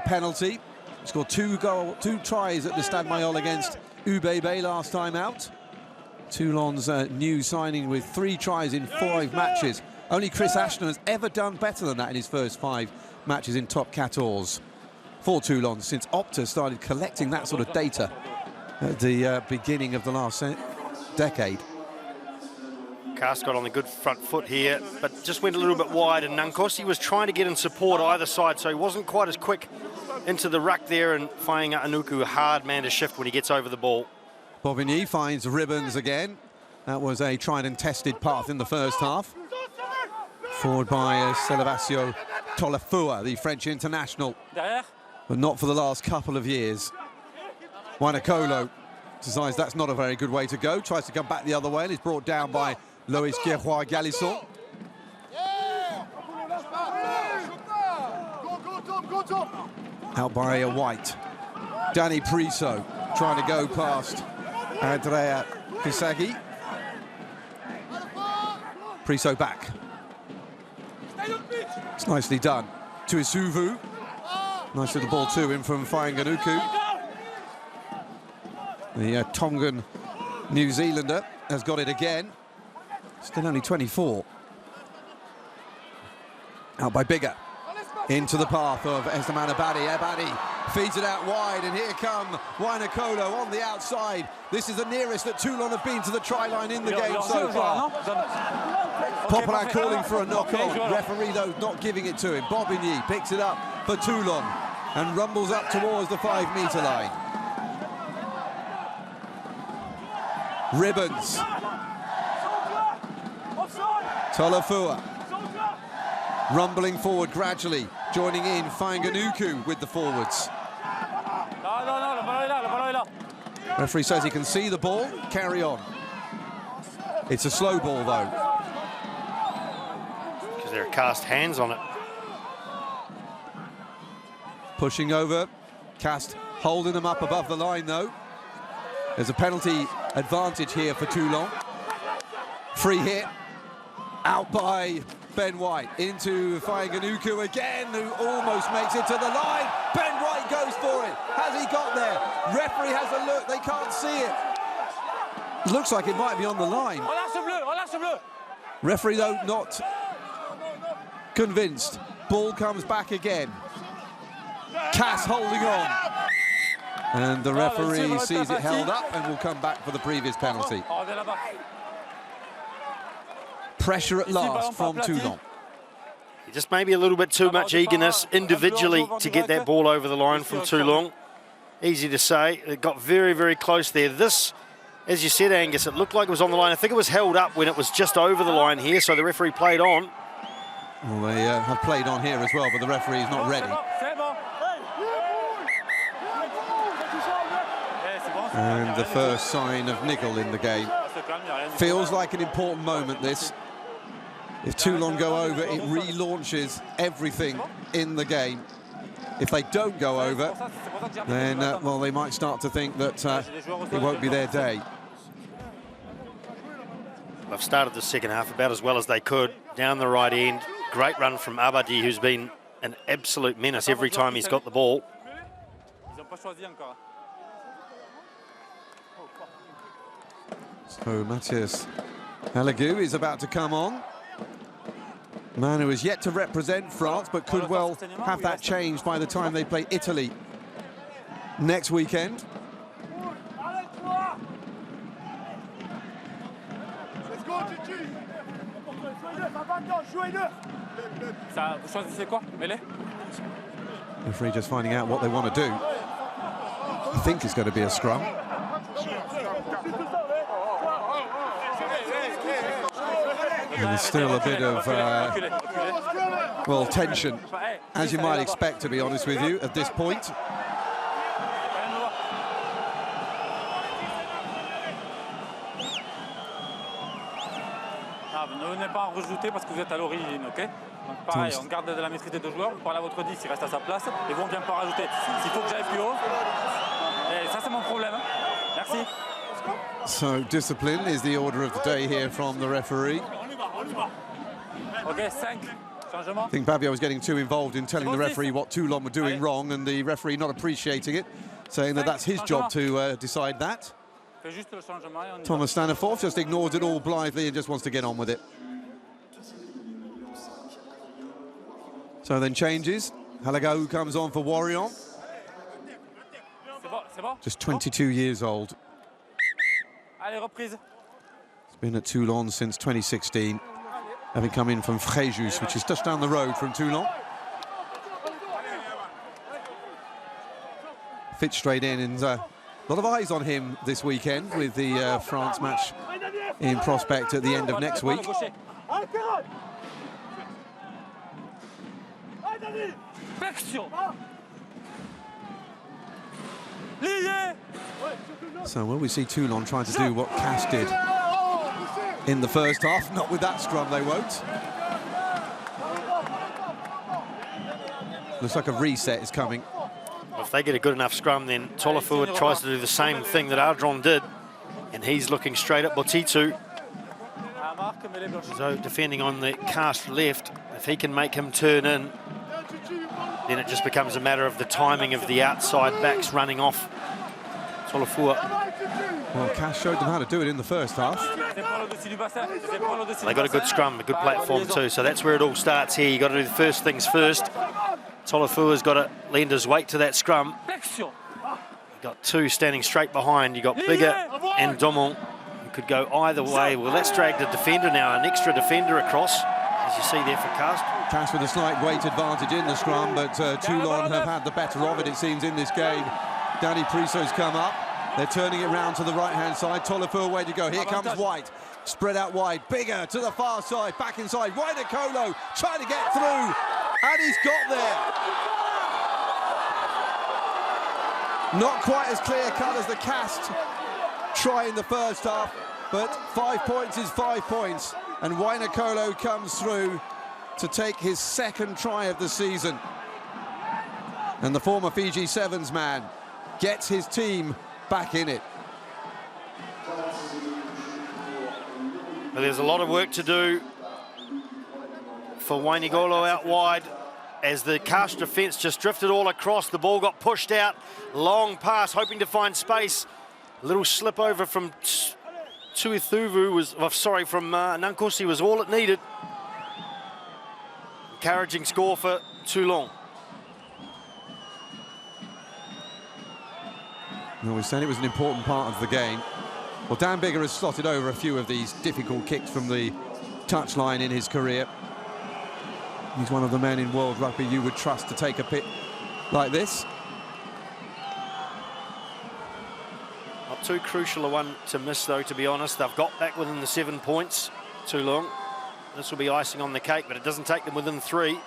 Speaker 1: penalty. He scored two tries at the Stade Mayol against Ubebe last time out. Toulon's new signing with 3 tries in 5 matches. Only Chris Ashton has ever done better than that in his first 5 matches in top 14 for Toulon since Opta started collecting that sort of data at the beginning of the last decade.
Speaker 2: Castres got on the good front foot here, but just went a little bit wide, and Nankosi was trying to get in support either side, so he wasn't quite as quick into the ruck there, and Fainga Anuku, a hard man to shift when he gets over the ball.
Speaker 6: Bobigny finds Ribbons again. That was a tried and tested path in the first half. Forward by Salvatio Tolafua, the French international, but not for the last couple of years. Wanakolo decides that's not a very good way to go, tries to come back the other way, and is brought down by Loïs Guerroy-Galisson. Out by a White. Danny Priso trying to go past Andrea Pisagi. Priso back. It's nicely done to Isuvu. Nice little ball to him from Fainganuku. The Tongan New Zealander has got it again. Still only 24. Out by Bigger. Into the path of Esteban Abadi. Abadi feeds it out wide, and here come Wanakolo on the outside. This is the nearest that Toulon have been to the try line in the game so far. Poplar calling for a knock-on. Referee, though, not giving it to him. Bobigny picks it up for Toulon and rumbles up towards the 5-metre line. Ribbons. Tolafua. Rumbling forward gradually, joining in Fainganuku with the forwards. Referee says he can see the ball, carry on. It's a slow ball though.
Speaker 2: Because there are cast hands on it.
Speaker 6: Pushing over, Castres holding them up above the line though. There's a penalty advantage here for Toulon. Free hit, out by Ben White, into Fainganuku again, who almost makes it to the line. Ben White goes for it. Has he got there? Referee has a look, they can't see it. Looks like it might be on the line. Referee, though, not convinced. Ball comes back again. Cass holding on. And the referee sees it held up and will come back for the previous penalty. Pressure at last from Toulon.
Speaker 2: Just maybe a little bit too much eagerness individually to get that ball over the line from Toulon. Easy to say. It got very, very close there. This, as you said, Angus, it looked like it was on the line. I think it was held up when it was just over the line here, so the referee played on.
Speaker 6: Well, they have played on here as well, but the referee is not ready. And the first sign of niggle in the game. Feels like an important moment, this. If Toulon go over, it relaunches everything in the game. If they don't go over, then, well, they might start to think that it won't be their day.
Speaker 2: They've started the second half about as well as they could. Down the right end. Great run from Abadi, who's been an absolute menace every time he's got the ball.
Speaker 6: So Matthias Halagou is about to come on. Man who is yet to represent France, but could well have that changed by the time they play Italy next weekend. Referee just finding out what they want to do. I think it's going to be a scrum. And there's still a bit of, well, tension, as you might expect, to be honest with you, at this point.
Speaker 3: Ne venez pas en rajouter parce que vous êtes à l'origine, ok? Donc pareil, on garde de la maîtrise des deux joueurs, vous parlez à votre 10, il reste à sa place, et vous on vient pas rajouter. S'il faut que j'aille plus haut, et ça c'est mon problème. Merci.
Speaker 6: So discipline is the order of the day here from the referee.
Speaker 3: Okay, 5.
Speaker 6: I think Babio was getting too involved in telling the referee what Toulon were doing wrong, and the referee not appreciating it, saying that that's his job to decide that. Thomas Staniforth just ignores it all blithely and just wants to get on with it. So then changes. Halagou comes on for Warrion. Just 22 years old. He's been at Toulon since 2016, having come in from Fréjus, which is just down the road from Toulon. Fits straight in, and a lot of eyes on him this weekend with the France match in prospect at the end of next week. So will we see Toulon trying to do what Castres did in the first half? Not with that scrum, they won't. Looks like a reset is coming.
Speaker 2: If they get a good enough scrum, then Toulon tries to do the same thing that Ardron did, and he's looking straight at Botitu. So defending on the Castres left, if he can make him turn in, then it just becomes a matter of the timing of the outside backs running off Toulon.
Speaker 6: Well, Cash showed them how to do it in the first half.
Speaker 2: They got a good scrum, a good platform too, so that's where it all starts here. You've got to do the first things first. Tolafua's got to lend his weight to that scrum. You've got two standing straight behind. You've got Bigger and Domont. You could go either way. Well, let's drag the defender now, an extra defender across, as you see there for Castres.
Speaker 6: Castres with a slight weight advantage in the scrum, but Toulon have had the better of it, it seems, in this game. Danny Prisso's come up. They're turning it round to the right-hand side. Tolofua, way to go. Here comes White. Spread out wide. Bigger to the far side. Back inside. Wainakolo trying to get through. And he's got there. Not quite as clear-cut as the Castres try in the first half, but 5 points is 5 points. And Wainakolo comes through to take his second try of the season. And the former Fiji Sevens man gets his team back in it.
Speaker 2: Well, there's a lot of work to do for Wainakolo out wide as the Castres defence just drifted all across. The ball got pushed out, long pass, hoping to find space. A little slip over from Tuithuvu from Nankosi was all it needed. Encouraging score for Toulon.
Speaker 6: Well, we said it was an important part of the game. Well, Dan Bigger has slotted over a few of these difficult kicks from the touchline in his career. He's one of the men in world rugby you would trust to take a pit like this.
Speaker 2: Not too crucial a one to miss, though, to be honest. They've got back within the 7 points. Toulon. This will be icing on the cake, but it doesn't take them within 3. They'll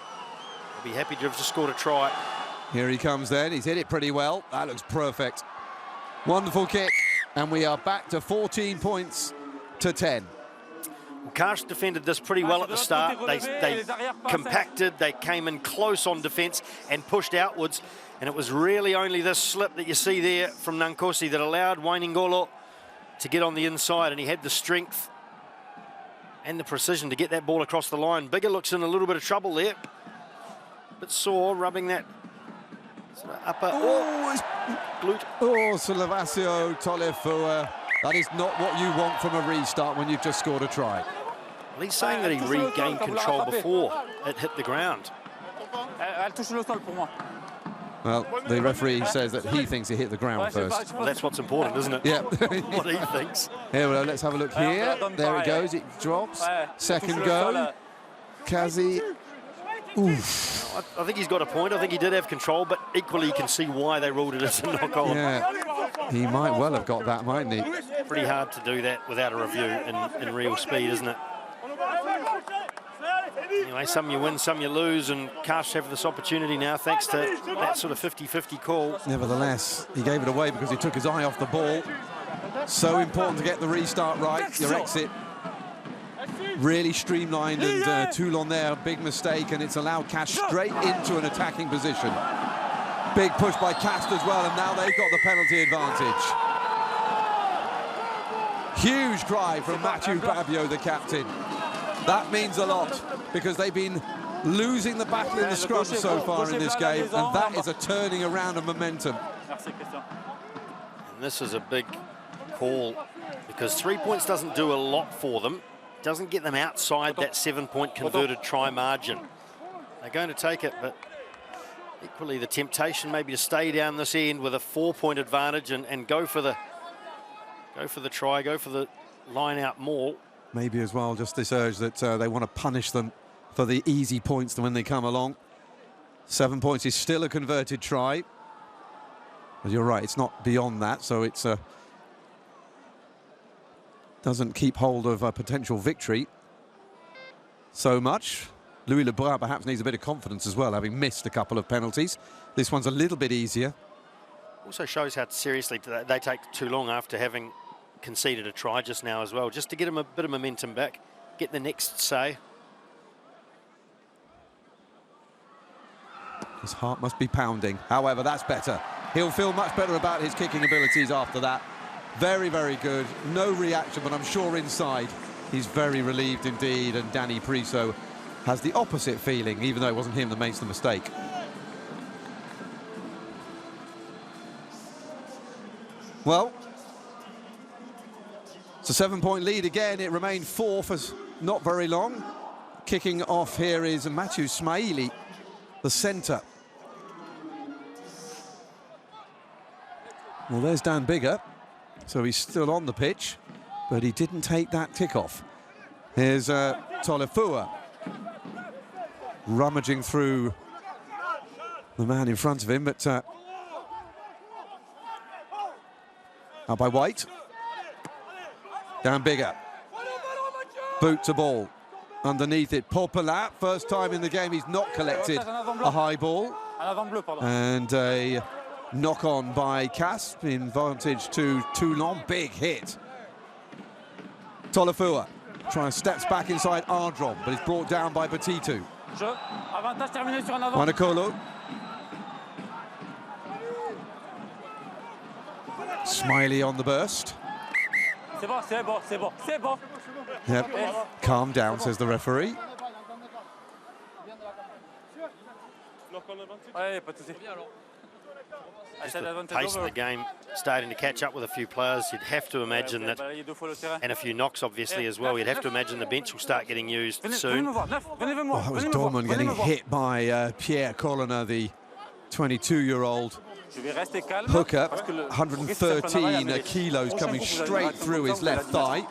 Speaker 2: be happy to have just scored a try.
Speaker 6: Here he comes then. He's hit it pretty well. That looks perfect. Wonderful kick. And we are back to 14 points to 10.
Speaker 2: Well, Castres defended this pretty well at the start. They compacted, they came in close on defence and pushed outwards. And it was really only this slip that you see there from Nankosi that allowed Wainakolo to get on the inside, and he had the strength and the precision to get that ball across the line. Bigger looks in a little bit of trouble there. Bit sore, rubbing that sort of upper glute.
Speaker 6: Oh, Salvatio Tolofua. That is not what you want from a restart when you've just scored a try.
Speaker 2: Well, he's saying that he regained control before it hit the ground.
Speaker 6: Well, the referee says that he thinks he hit the ground first.
Speaker 2: Well, that's what's important, isn't it?
Speaker 6: Yeah.
Speaker 2: What he thinks.
Speaker 6: Here we go, let's have a look here. There it goes, it drops. Second go. Kazi. Oof.
Speaker 2: I think he's got a point. I think he did have control, but equally you can see why they ruled it as a knock-on.
Speaker 6: Yeah, he might well have got that, mightn't he?
Speaker 2: Pretty hard to do that without a review in real speed, isn't it? Anyway, some you win, some you lose, and Castres have this opportunity now thanks to that sort of 50-50 call.
Speaker 6: Nevertheless, he gave it away because he took his eye off the ball. So important to get the restart right, your exit. Really streamlined, and Toulon there, a big mistake, and it's allowed Castres straight into an attacking position. Big push by Castres as well, and now they've got the penalty advantage. Huge cry from Mathieu Babio, the captain. That means a lot, because they've been losing the battle in the scrum so far in this game, and that is a turning around of momentum.
Speaker 2: And this is a big call, because 3 points doesn't do a lot for them. Doesn't get them outside that 7-point converted try margin. They're going to take it, but equally the temptation maybe to stay down this end with a 4-point advantage and go for the try, go for the line-out maul.
Speaker 6: Maybe as well, just this urge that they want to punish them for the easy points when they come along. 7 points is still a converted try. But you're right, it's not beyond that, so it's doesn't keep hold of a potential victory so much. Louis Lebrun perhaps needs a bit of confidence as well, having missed a couple of penalties. This one's a little bit easier.
Speaker 2: Also shows how seriously they take Toulon after having conceded a try just now as well, just to get them a bit of momentum back, get the next say.
Speaker 6: His heart must be pounding. However, that's better. He'll feel much better about his kicking abilities after that. Very, very good. No reaction, but I'm sure inside he's very relieved indeed. And Danny Priso has the opposite feeling, even though it wasn't him that makes the mistake. Well, it's a 7-point lead again. It remained 4 for not very long. Kicking off here is Mathieu Smaili, the centre. Well, there's Dan Bigger, so he's still on the pitch, but he didn't take that kickoff. Here's Tolefua rummaging through the man in front of him, but out by White. Dan Bigger. Boot to ball. Underneath it, Popelin. First time in the game he's not collected a high ball. And a knock-on by Castres, advantage to Toulon. Big hit. Tolefua trying to steps back inside Ardron, but it's brought down by Batitu. Wanakolo. Smaili on the burst. Yep. Calm down, says the referee.
Speaker 2: Just the pace of the game starting to catch up with a few players. You'd have to imagine that, and a few knocks obviously as well, you'd have to imagine the bench will start getting used soon.
Speaker 6: Oh, that was Dorman getting hit by Pierre Colonna, the 22-year-old hooker. 113 kilos coming straight through his left thigh.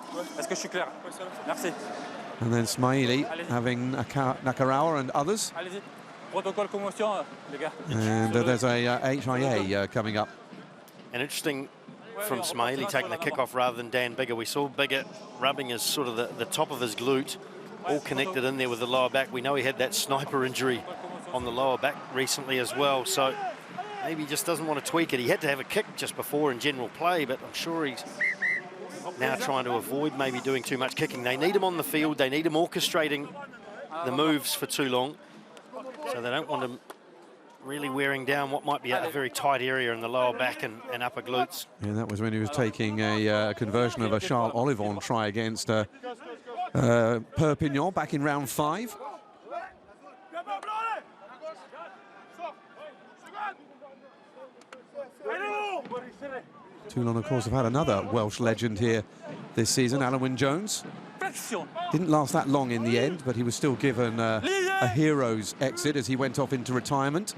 Speaker 6: And then Smaili having Nakarawa and others. And there's a HIA coming up.
Speaker 2: And interesting from Smaili taking the kickoff rather than Dan Bigger. We saw Bigger rubbing his sort of the top of his glute, all connected in there with the lower back. We know he had that sniper injury on the lower back recently as well, so maybe he just doesn't want to tweak it. He had to have a kick just before in general play, but I'm sure he's now trying to avoid maybe doing too much kicking. They need him on the field. They need him orchestrating the moves for Toulon. So they don't want him really wearing down what might be a very tight area in the lower back and upper glutes.
Speaker 6: Yeah, that was when he was taking a conversion of a Charles Olivon try against Perpignan back in round 5. Toulon, of course, have had another Welsh legend here this season, Alan Wynne-Jones. Didn't last that long in the end, but he was still given a hero's exit as he went off into retirement.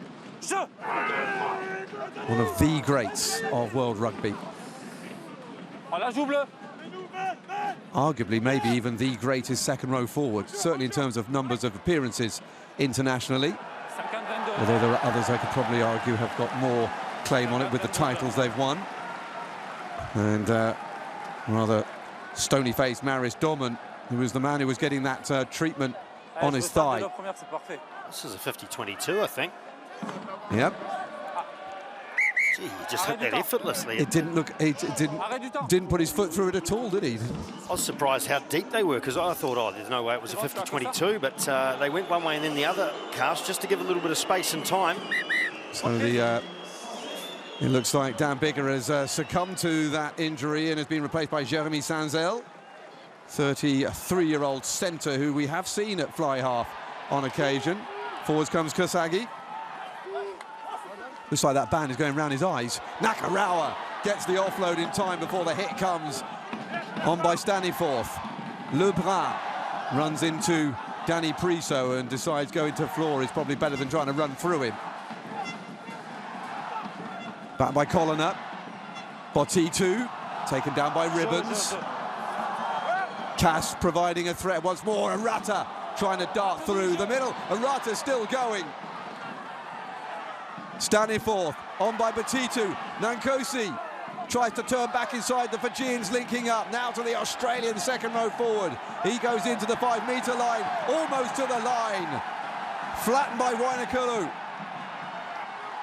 Speaker 6: One of the greats of world rugby. Arguably, maybe even the greatest second row forward, certainly in terms of numbers of appearances internationally. Although there are others I could probably argue have got more claim on it with the titles they've won. And rather stony-faced Maris Dorman, who was the man who was getting that treatment on his thigh.
Speaker 2: This is a 50-22, I think.
Speaker 6: Yep.
Speaker 2: Gee, he just hit that effortlessly.
Speaker 6: It didn't look. It didn't put his foot through it at all, did he?
Speaker 2: I was surprised how deep they were, because I thought, oh, there's no way it was a 50-22, but they went one way and then the other, Cast, just to give a little bit of space and time.
Speaker 6: So it looks like Dan Bigger has succumbed to that injury and has been replaced by Jeremy Sanzel, 33-year-old centre who we have seen at fly half on occasion. Forwards comes Kusagi. Looks like that band is going round his eyes. Nakarawa gets the offload in time before the hit comes on by Staniforth. Lebrun runs into Danny Priso and decides going to floor is probably better than trying to run through him. Back by Colonna. Batitu taken down by Ribbons. Castres providing a threat once more. Arata trying to dart through the middle. Arata still going. Staniforth on by Batitu. Nankosi tries to turn back inside. The Fijians linking up now to the Australian second row forward. He goes into the 5-metre line, almost to the line. Flattened by Wainakulu.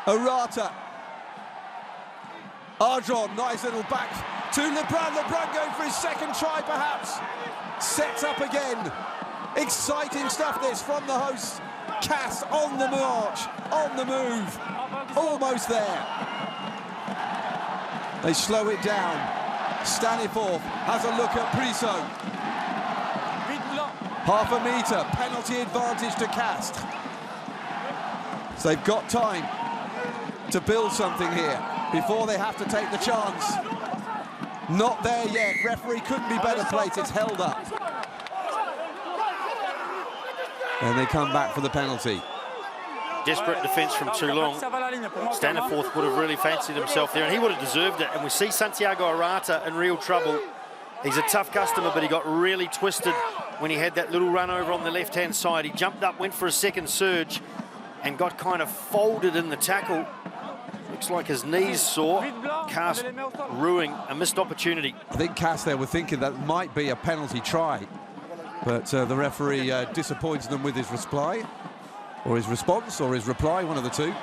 Speaker 6: Arata. Ardron, nice little back to Lebrun. Lebrun going for his second try perhaps. Sets up again. Exciting stuff this from the hosts. Castres on the march, on the move. Almost there. They slow it down. Staniforth has a look at Priso. Half a metre, penalty advantage to Castres. So they've got time to build something here before they have to take the chance. Not there yet. Referee couldn't be better placed. It's held up. And they come back for the penalty.
Speaker 2: Desperate defence from Toulon. Staniforth would have really fancied himself there, and he would have deserved it. And we see Santiago Arata in real trouble. He's a tough customer, but he got really twisted when he had that little run over on the left-hand side. He jumped up, went for a second surge, and got kind of folded in the tackle. Looks like his knees sore. Castres ruining a missed opportunity.
Speaker 6: I think Castres there were thinking that might be a penalty try, but the referee disappointed them with his reply, or his response, or his reply, one of the two.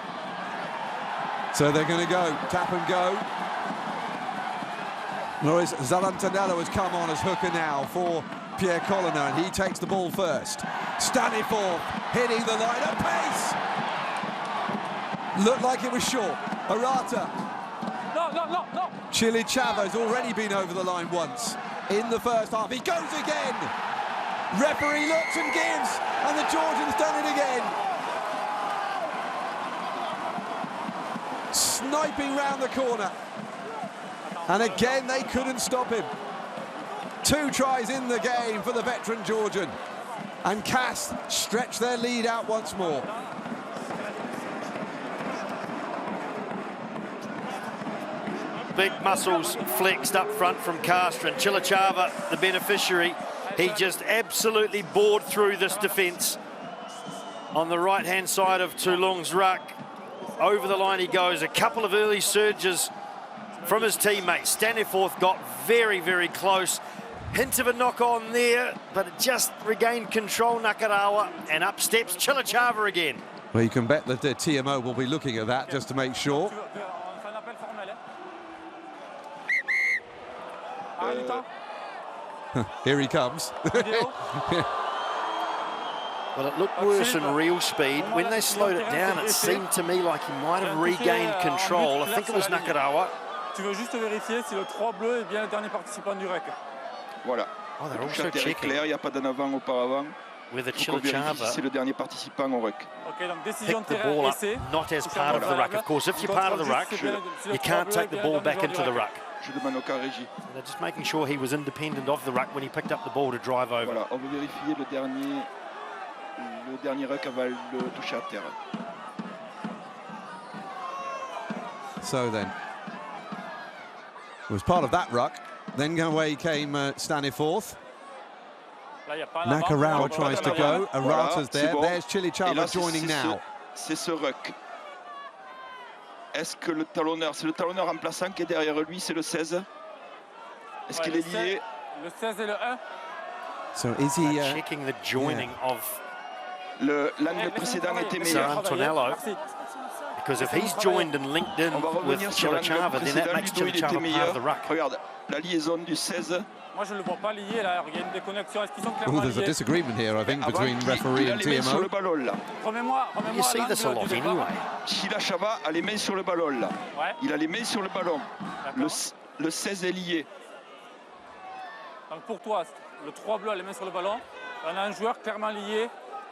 Speaker 6: So they're going to go, tap and go. Loris Zalantanello has come on as hooker now for Pierre Colonna, and he takes the ball first. Staniforth hitting the line at pace. Looked like it was short. Arata.
Speaker 3: No.
Speaker 6: Chile Chava's already been over the line once in the first half. He goes again. Referee looks and gives, and the Georgians done it again. Sniping round the corner. And again, they couldn't stop him. 2 tries in the game for the veteran Georgian. And Castres stretch their lead out once more.
Speaker 2: Big muscles flexed up front from Castres, and Chilichava, the beneficiary, he just absolutely bored through this defence. On the right-hand side of Toulon's ruck, over the line he goes. A couple of early surges from his teammate. Staniforth got very, very close. Hint of a knock-on there, but it just regained control, Nakarawa, and up steps Chilichava again.
Speaker 6: Well, you can bet that the TMO will be looking at that just to make sure. Here he comes.
Speaker 2: Well, it looked worse in real speed. When they slowed it down, it seemed to me like he might have regained control. I think it was Nakarawa.
Speaker 3: Tu veux juste vérifier si le 3 bleu est bien le dernier participant du REC.
Speaker 7: Voilà.
Speaker 2: Oh, they're also
Speaker 7: Chaque
Speaker 2: checking.
Speaker 7: clair, il n'y a pas d'en avant auparavant.
Speaker 2: With a
Speaker 7: Chilichava, c'est le dernier participant au REC.
Speaker 3: Okay, donc décision
Speaker 2: Pick
Speaker 3: de
Speaker 2: the ball up,
Speaker 3: essai.
Speaker 2: not as part of the ruck. Of course, if you're part of the ruck, you can't take the ball back into the ruck.
Speaker 7: Je demande au cas régie.
Speaker 2: They're just making sure he was independent of the ruck when he picked up the ball to drive over.
Speaker 7: Voilà, on veut vérifier le dernier ruck avant le toucher à terre.
Speaker 6: So then, it was part of that ruck. Then away came Staniforth. Nakarawa tries to go. Arata's there.
Speaker 7: Bon.
Speaker 6: There's Chilichava joining now.
Speaker 7: C'est ce ruck. Est-ce que le talonneur, c'est le talonneur remplaçant qui est derrière lui, c'est le 16? Est-ce qu'il est lié?
Speaker 3: Le 16 et le 1.
Speaker 6: So is he
Speaker 2: checking the joining of
Speaker 7: l'angle précédent était meilleur.
Speaker 2: Antonello? Because if he's joined and linked in with Chilichava, then that makes Chilichava part of the ruck.
Speaker 7: Regarde, la liaison du 16.
Speaker 3: Moi, je ne le vois pas lié là. Il y a une déconnexion. Est-ce qu'ils sont clairement liés?
Speaker 6: there's a disagreement here, I think, between referee and TMO.
Speaker 2: You see this a lot anyway.
Speaker 7: Chilichava a les mains sur le ballon là. Il a les mains sur le ballon. Le 16 est lié.
Speaker 3: Donc pour toi, le 3 bleu a les mains sur le ballon. On a un joueur clairement lié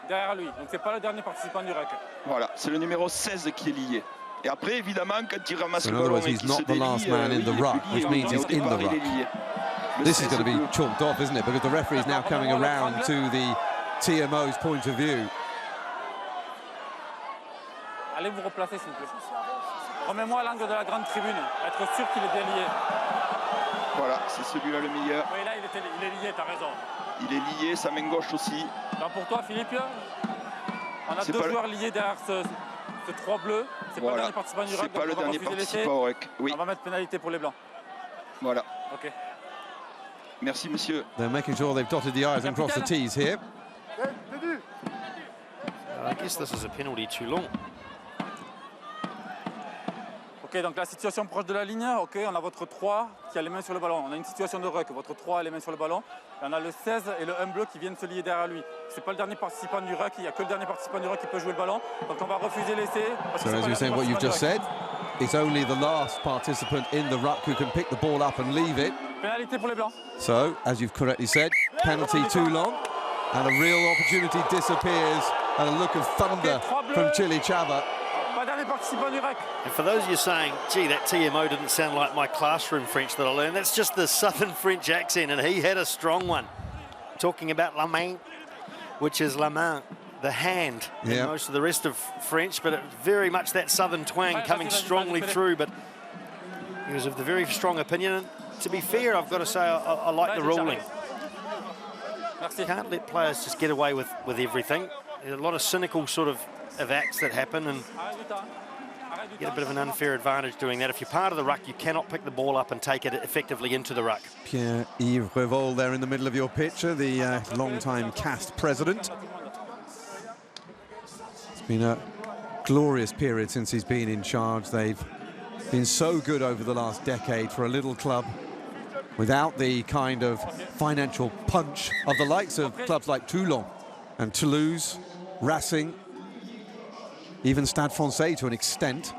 Speaker 3: derrière lui. Donc c'est pas le dernier participant du REC.
Speaker 7: Voilà, c'est le numéro 16 qui est lié. Et après, évidemment, quand il ramasse le ballon et
Speaker 6: he's
Speaker 7: qu'il
Speaker 6: not
Speaker 7: se
Speaker 6: the last
Speaker 7: délie,
Speaker 6: man in the ruck, which means he's in the
Speaker 7: il est
Speaker 6: ruck.
Speaker 7: lié.
Speaker 6: This is going to be chalked off, isn't it? Because the referee is now coming around to the TMO's point of view.
Speaker 3: Allez vous replacer, s'il vous plaît. Remets-moi à l'angle de la grande tribune, être sûr qu'il est bien lié.
Speaker 7: Voilà, c'est celui-là le meilleur.
Speaker 3: Oui, là, il est lié, t'as raison.
Speaker 7: Il est lié, sa main gauche aussi.
Speaker 3: Alors pour toi, Philippe, on a deux joueurs liés derrière ce 3 bleu. C'est pas le dernier participant du rugby.
Speaker 7: C'est pas le dernier participant au rugby. Oui.
Speaker 3: On va mettre pénalité pour les blancs.
Speaker 7: Voilà.
Speaker 3: Ok.
Speaker 7: Merci, monsieur.
Speaker 6: They're making sure they've dotted the I's and crossed the T's here.
Speaker 2: I guess this is a penalty Toulon.
Speaker 3: Ok, donc la situation proche de la ligne, ok, on a votre 3 qui a les mains sur le ballon. On a une situation de ruck, votre 3 a les mains sur le ballon. Et on a le 16 et le 1 bleu qui viennent se lier derrière lui. C'est pas le dernier participant du ruck, il n'y a que le dernier participant du ruck qui peut jouer le ballon. Donc on va refuser l'essai.
Speaker 6: So as you're saying what you've just said, it's only the last participant in the ruck who can pick the ball up and leave it.
Speaker 3: Pénalité pour les blancs.
Speaker 6: So, as you've correctly said, penalty Toulon, and a real opportunity disappears, and a look of thunder from Chili Chava.
Speaker 2: And for those of you saying, gee, that TMO didn't sound like my classroom French that I learned, that's just the southern French accent, and he had a strong one. Talking about la main, which is la main, the hand, in most of the rest of French, but very much that southern twang coming strongly through, but he was of the very strong opinion. And to be fair, I've got to say, I like the ruling. Can't let players just get away with everything. There's a lot of cynical sort of acts that happen, and get a bit of an unfair advantage doing that. If you're part of the ruck, you cannot pick the ball up and take it effectively into the ruck.
Speaker 6: Pierre-Yves Revol there in the middle of your picture, the long-time Castres president. It's been a glorious period since he's been in charge. They've been so good over the last decade for a little club without the kind of financial punch of the likes of clubs like Toulon and Toulouse, Racing, even Stade Francais to an extent.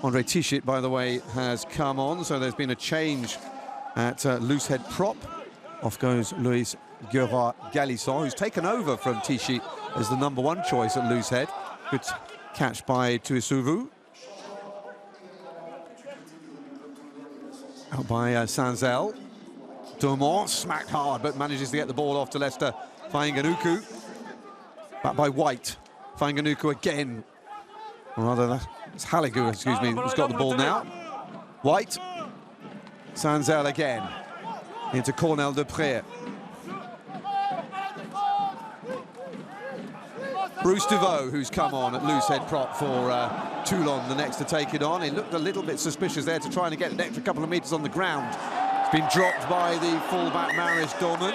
Speaker 6: André Tichit, by the way, has come on, so there's been a change at loose head prop. Off goes Luis Guerra-Galisson, who's taken over from Tichit as the #1 choice at loose head. Good catch by Tuisuvu. Out by Sanzel. Dumont smacked hard, but manages to get the ball off to Lester Fainganuku. Back by White. Fainganuku again. Or rather, it's Halligu, excuse me, who's got the ball now. White. Sanzel again. Into Cornel Depré. Bruce Deveau, who's come on at loose head prop for Toulon, the next to take it on. He looked a little bit suspicious there to try and get an extra couple of metres on the ground. It's been dropped by the fullback Marius Dorman.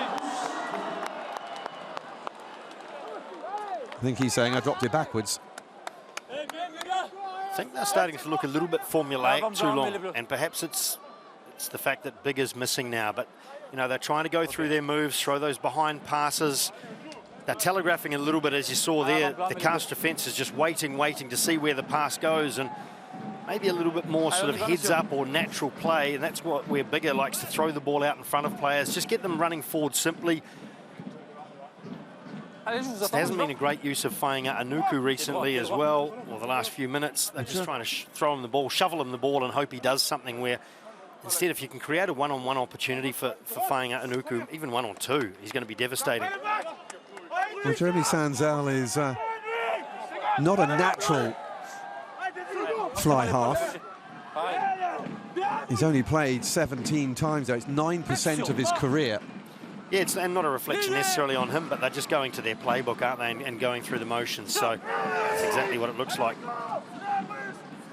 Speaker 6: I think he's saying I dropped it backwards.
Speaker 2: I think they're starting to look a little bit formulaic, Toulon, and perhaps it's the fact that Big is missing now, but you know, they're trying to go through their moves, throw those behind passes. They're telegraphing a little bit, as you saw there. The Castres defence is just waiting to see where the pass goes, and maybe a little bit more sort of heads up or natural play, and that's where Bigger likes to throw the ball out in front of players, just get them running forward simply. There hasn't been a great use of Fainganuku recently as well, or the last few minutes. They're just trying to throw him the ball, shovel him the ball, and hope he does something where, instead, if you can create a one-on-one opportunity for Fainganuku, even 1 or 2, he's going to be devastating.
Speaker 6: Well, Jeremy Sanzel is not a natural fly half. He's only played 17 times, though. It's 9% of his career.
Speaker 2: Yeah, it's not a reflection necessarily on him, but they're just going to their playbook, aren't they, and going through the motions. So that's exactly what it looks like.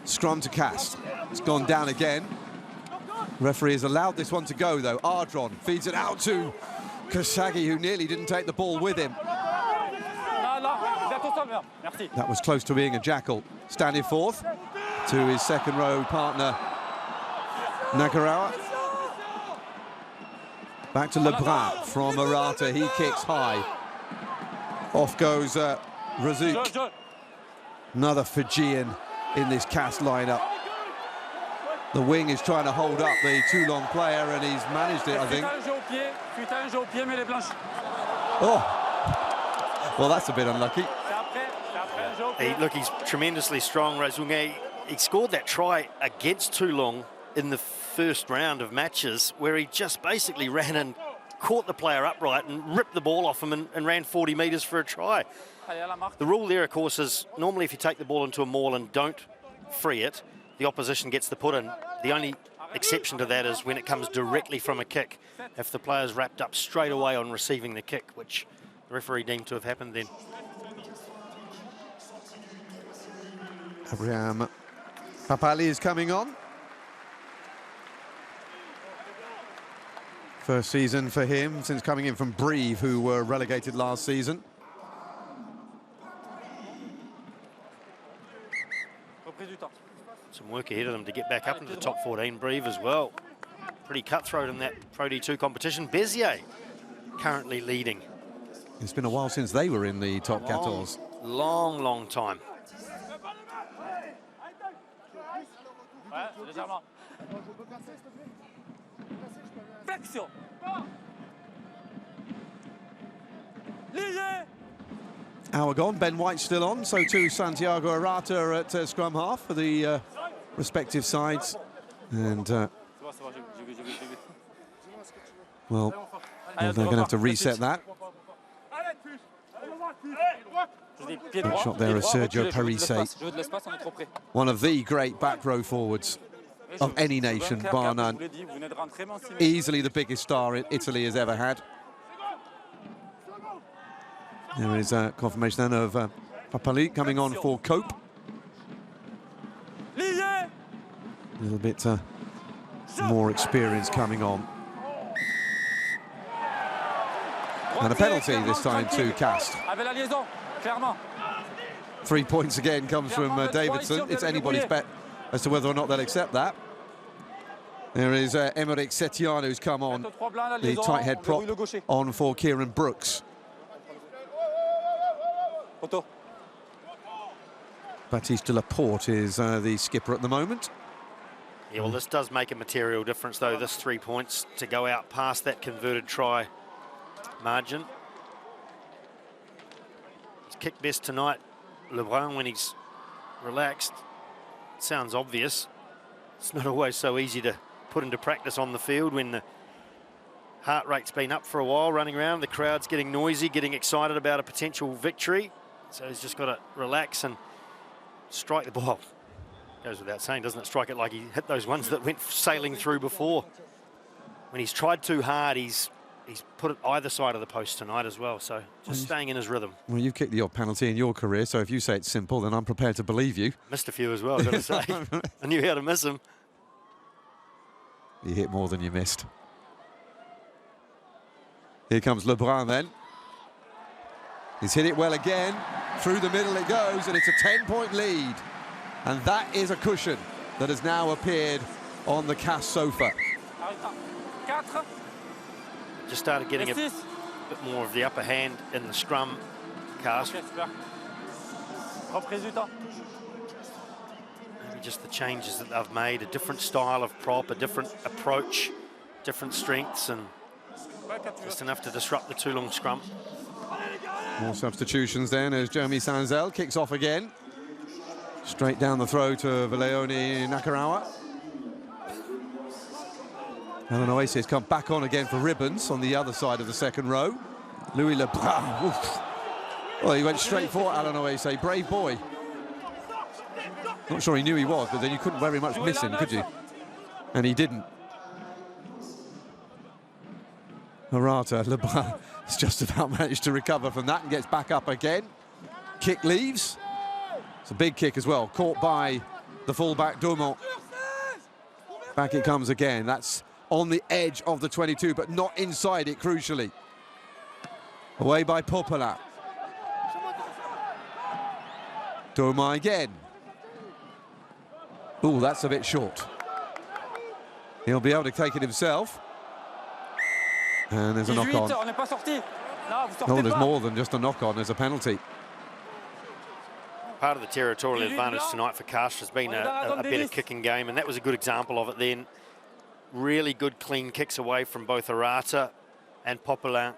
Speaker 6: Scrum to Castres. It's gone down again. Referee has allowed this one to go, though. Ardron feeds it out to Kasagi, who nearly didn't take the ball with him. That was close to being a jackal. Standing forth to his second row partner, Nagarawa. Back to Lebrun from Arata. He kicks high. Off goes Razouk. Another Fijian in this Castres lineup. The wing is trying to hold up the Toulon player, and he's managed it, I think. Oh, well, that's a bit unlucky.
Speaker 2: Look, he's tremendously strong, Razouk. He scored that try against Toulon in the first round of matches, where he just basically ran and caught the player upright and ripped the ball off him and ran 40 metres for a try. The rule there, of course, is normally if you take the ball into a maul and don't free it, the opposition gets the put in. The only exception to that is when it comes directly from a kick. If the player's wrapped up straight away on receiving the kick, which the referee deemed to have happened then.
Speaker 6: Abraham Papali is coming on. First season for him since coming in from Brive, who were relegated last season.
Speaker 2: Some work ahead of them to get back up into the top 14. Brive as well. Pretty cutthroat in that Pro D2 competition. Béziers currently leading.
Speaker 6: It's been a while since they were in the top 14.
Speaker 2: Long time.
Speaker 6: Hour gone, Ben White's still on, so too Santiago Arata at scrum half for the respective sides. And, well, they're going to have to reset that. Good shot there of Sergio Parise, one of the great back row forwards of any nation, bar none. Easily the biggest star Italy has ever had. There is confirmation then of Papali coming on for Cope. A little bit more experience coming on. And a penalty this time to Castres. 3 points again comes from Davidson. It's anybody's bet as to whether or not they'll accept that. There is Emerick Setian who's come on, the tight head prop on for Kieran Brooks. Baptiste Laporte is the skipper at the moment.
Speaker 2: Yeah, well, this does make a material difference, though, this 3 points to go out past that converted try margin. He's kicked best tonight, Lebrun, when he's relaxed. Sounds obvious. It's not always so easy to put into practice on the field when the heart rate's been up for a while, running around, the crowd's getting noisy, getting excited about a potential victory. So he's just got to relax and strike the ball. Goes without saying, doesn't it? Strike it like he hit those ones that went sailing through before. When he's tried too hard, he's put it either side of the post tonight as well. So just staying in his rhythm.
Speaker 6: Well, you've kicked the odd penalty in your career, so if you say it's simple, then I'm prepared to believe you.
Speaker 2: Missed a few as well, I've got to say. I knew how to miss them.
Speaker 6: You hit more than you missed. Here comes Lebrun then. He's hit it well again. Through the middle it goes, and it's a 10-point lead. And that is a cushion that has now appeared on the Castres sofa.
Speaker 2: Just started getting a bit more of the upper hand in the scrum, Castres. Maybe just the changes that they've made, a different style of prop, a different approach, different strengths, and just enough to disrupt the Toulon scrum.
Speaker 6: More substitutions then as Jeremy Sanzel kicks off again. Straight down the throat of Leone Nakarawa. Alan Oasis come back on again for ribbons on the other side of the second row. Louis Lebrun. Oof. Well, he went straight for Alan Oasis, brave boy. Not sure he knew he was, but then you couldn't very much miss him, could you? And he didn't. Arata, Lebrun has just about managed to recover from that and gets back up again. Kick leaves. It's a big kick as well, caught by the fullback Dumont. Back it comes again. That's on the edge of the 22, but not inside it, crucially. Away by Popala. Dumont again. Ooh, that's a bit short. He'll be able to take it himself. And there's a knock-on. No, there's more than just a knock-on, there's a penalty.
Speaker 2: Part of the territorial advantage tonight for Castres has been a better kicking game, and that was a good example of it then. Really good clean kicks away from both Arata and Popelin,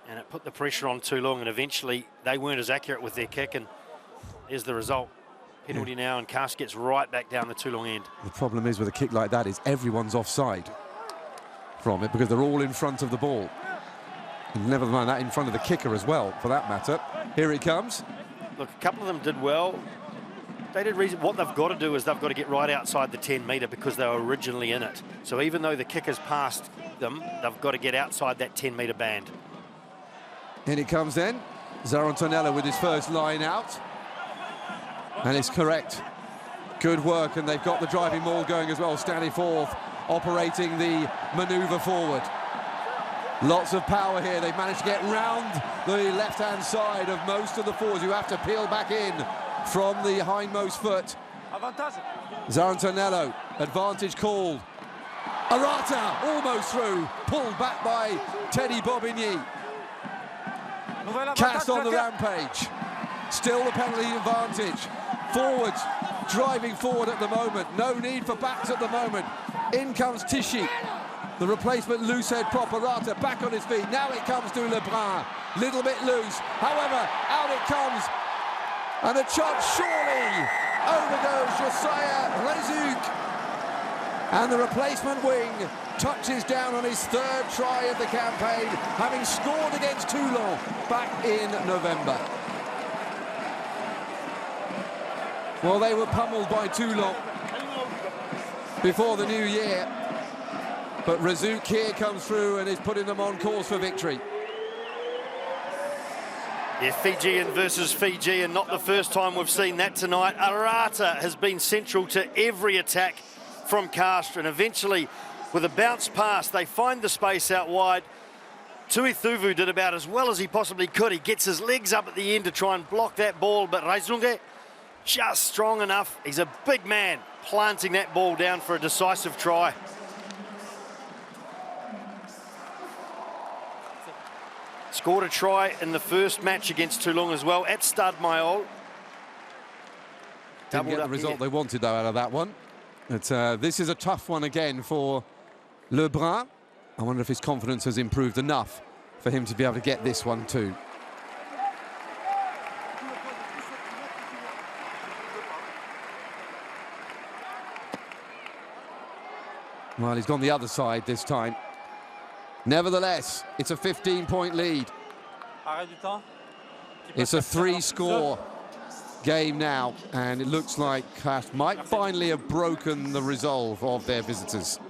Speaker 2: and it put the pressure on Toulon, and eventually they weren't as accurate with their kick, and there's the result. Penalty now, and Castres gets right back down the Toulon end.
Speaker 6: The problem is with a kick like that is everyone's offside from it because they're all in front of the ball. And never mind that, in front of the kicker as well, for that matter. Here it comes.
Speaker 2: Look, a couple of them did well. stated reason. What they've got to do is they've got to get right outside the 10 metre because they were originally in it. So even though the kick has passed them, they've got to get outside that 10 metre band.
Speaker 6: In it comes then. Zarantonella with his first line out. And it's correct. Good work, and they've got the driving maul going as well. Stanley Forth operating the manoeuvre forward. Lots of power here. They've managed to get round the left-hand side of most of the forwards who have to peel back in from the hindmost foot. Zarantonello, advantage called. Arata almost through, pulled back by Teddy Bobigny. Castres on the rampage. Still the penalty advantage. Forwards driving forward at the moment. No need for backs at the moment. In comes Tichy. The replacement loose-head prop, Arata back on his feet. Now it comes to Lebrun. Little bit loose. However, out it comes. And a shot surely. Over goes Josiah Rezuc. And the replacement wing touches down on his third try of the campaign, having scored against Toulon back in November. Well, they were pummeled by Toulon before the new year. But Rezuc here comes through and is putting them on course for victory.
Speaker 2: Yeah, Fijian versus Fiji, and not the first time we've seen that tonight. Arata has been central to every attack from Castres, and eventually, with a bounce pass, they find the space out wide. Tuithuvu did about as well as he possibly could. He gets his legs up at the end to try and block that ball, but Reizunge just strong enough. He's a big man, planting that ball down for a decisive try. Scored a try in the first match against Toulon as well, at Stade Mayol.
Speaker 6: Didn't get the result they wanted, though, out of that one. But this is a tough one again for Lebrun. I wonder if his confidence has improved enough for him to be able to get this one too. Well, he's gone the other side this time. Nevertheless, it's a 15-point lead. It's a 3-score game now, and it looks like Castres might finally have broken the resolve of their visitors.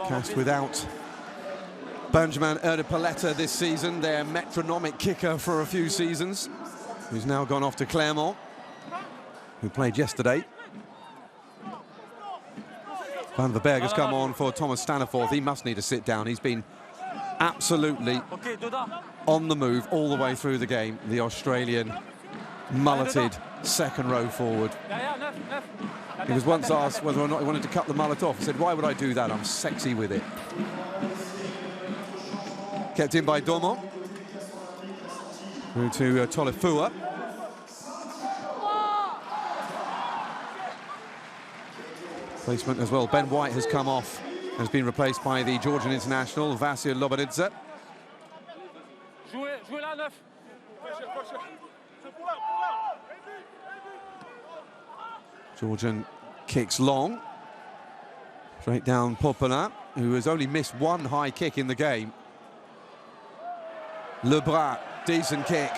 Speaker 6: Castres without Benjamin Erdepaleta this season, their metronomic kicker for a few seasons, who's now gone off to Clermont, who played yesterday. Van der Berg has come on for Thomas Staniforth. He must need to sit down. He's been absolutely on the move all the way through the game. The Australian mulleted second row forward. He was once asked whether or not he wanted to cut the mullet off. He said, "Why would I do that? I'm sexy with it." Kept in by Dormont. Through to Tolefua. Placement as well. Ben White has come off, has been replaced by the Georgian international, Vasil Lobanidze. Georgian kicks long. Straight down Popelin, who has only missed one high kick in the game. Lebrun, decent kick.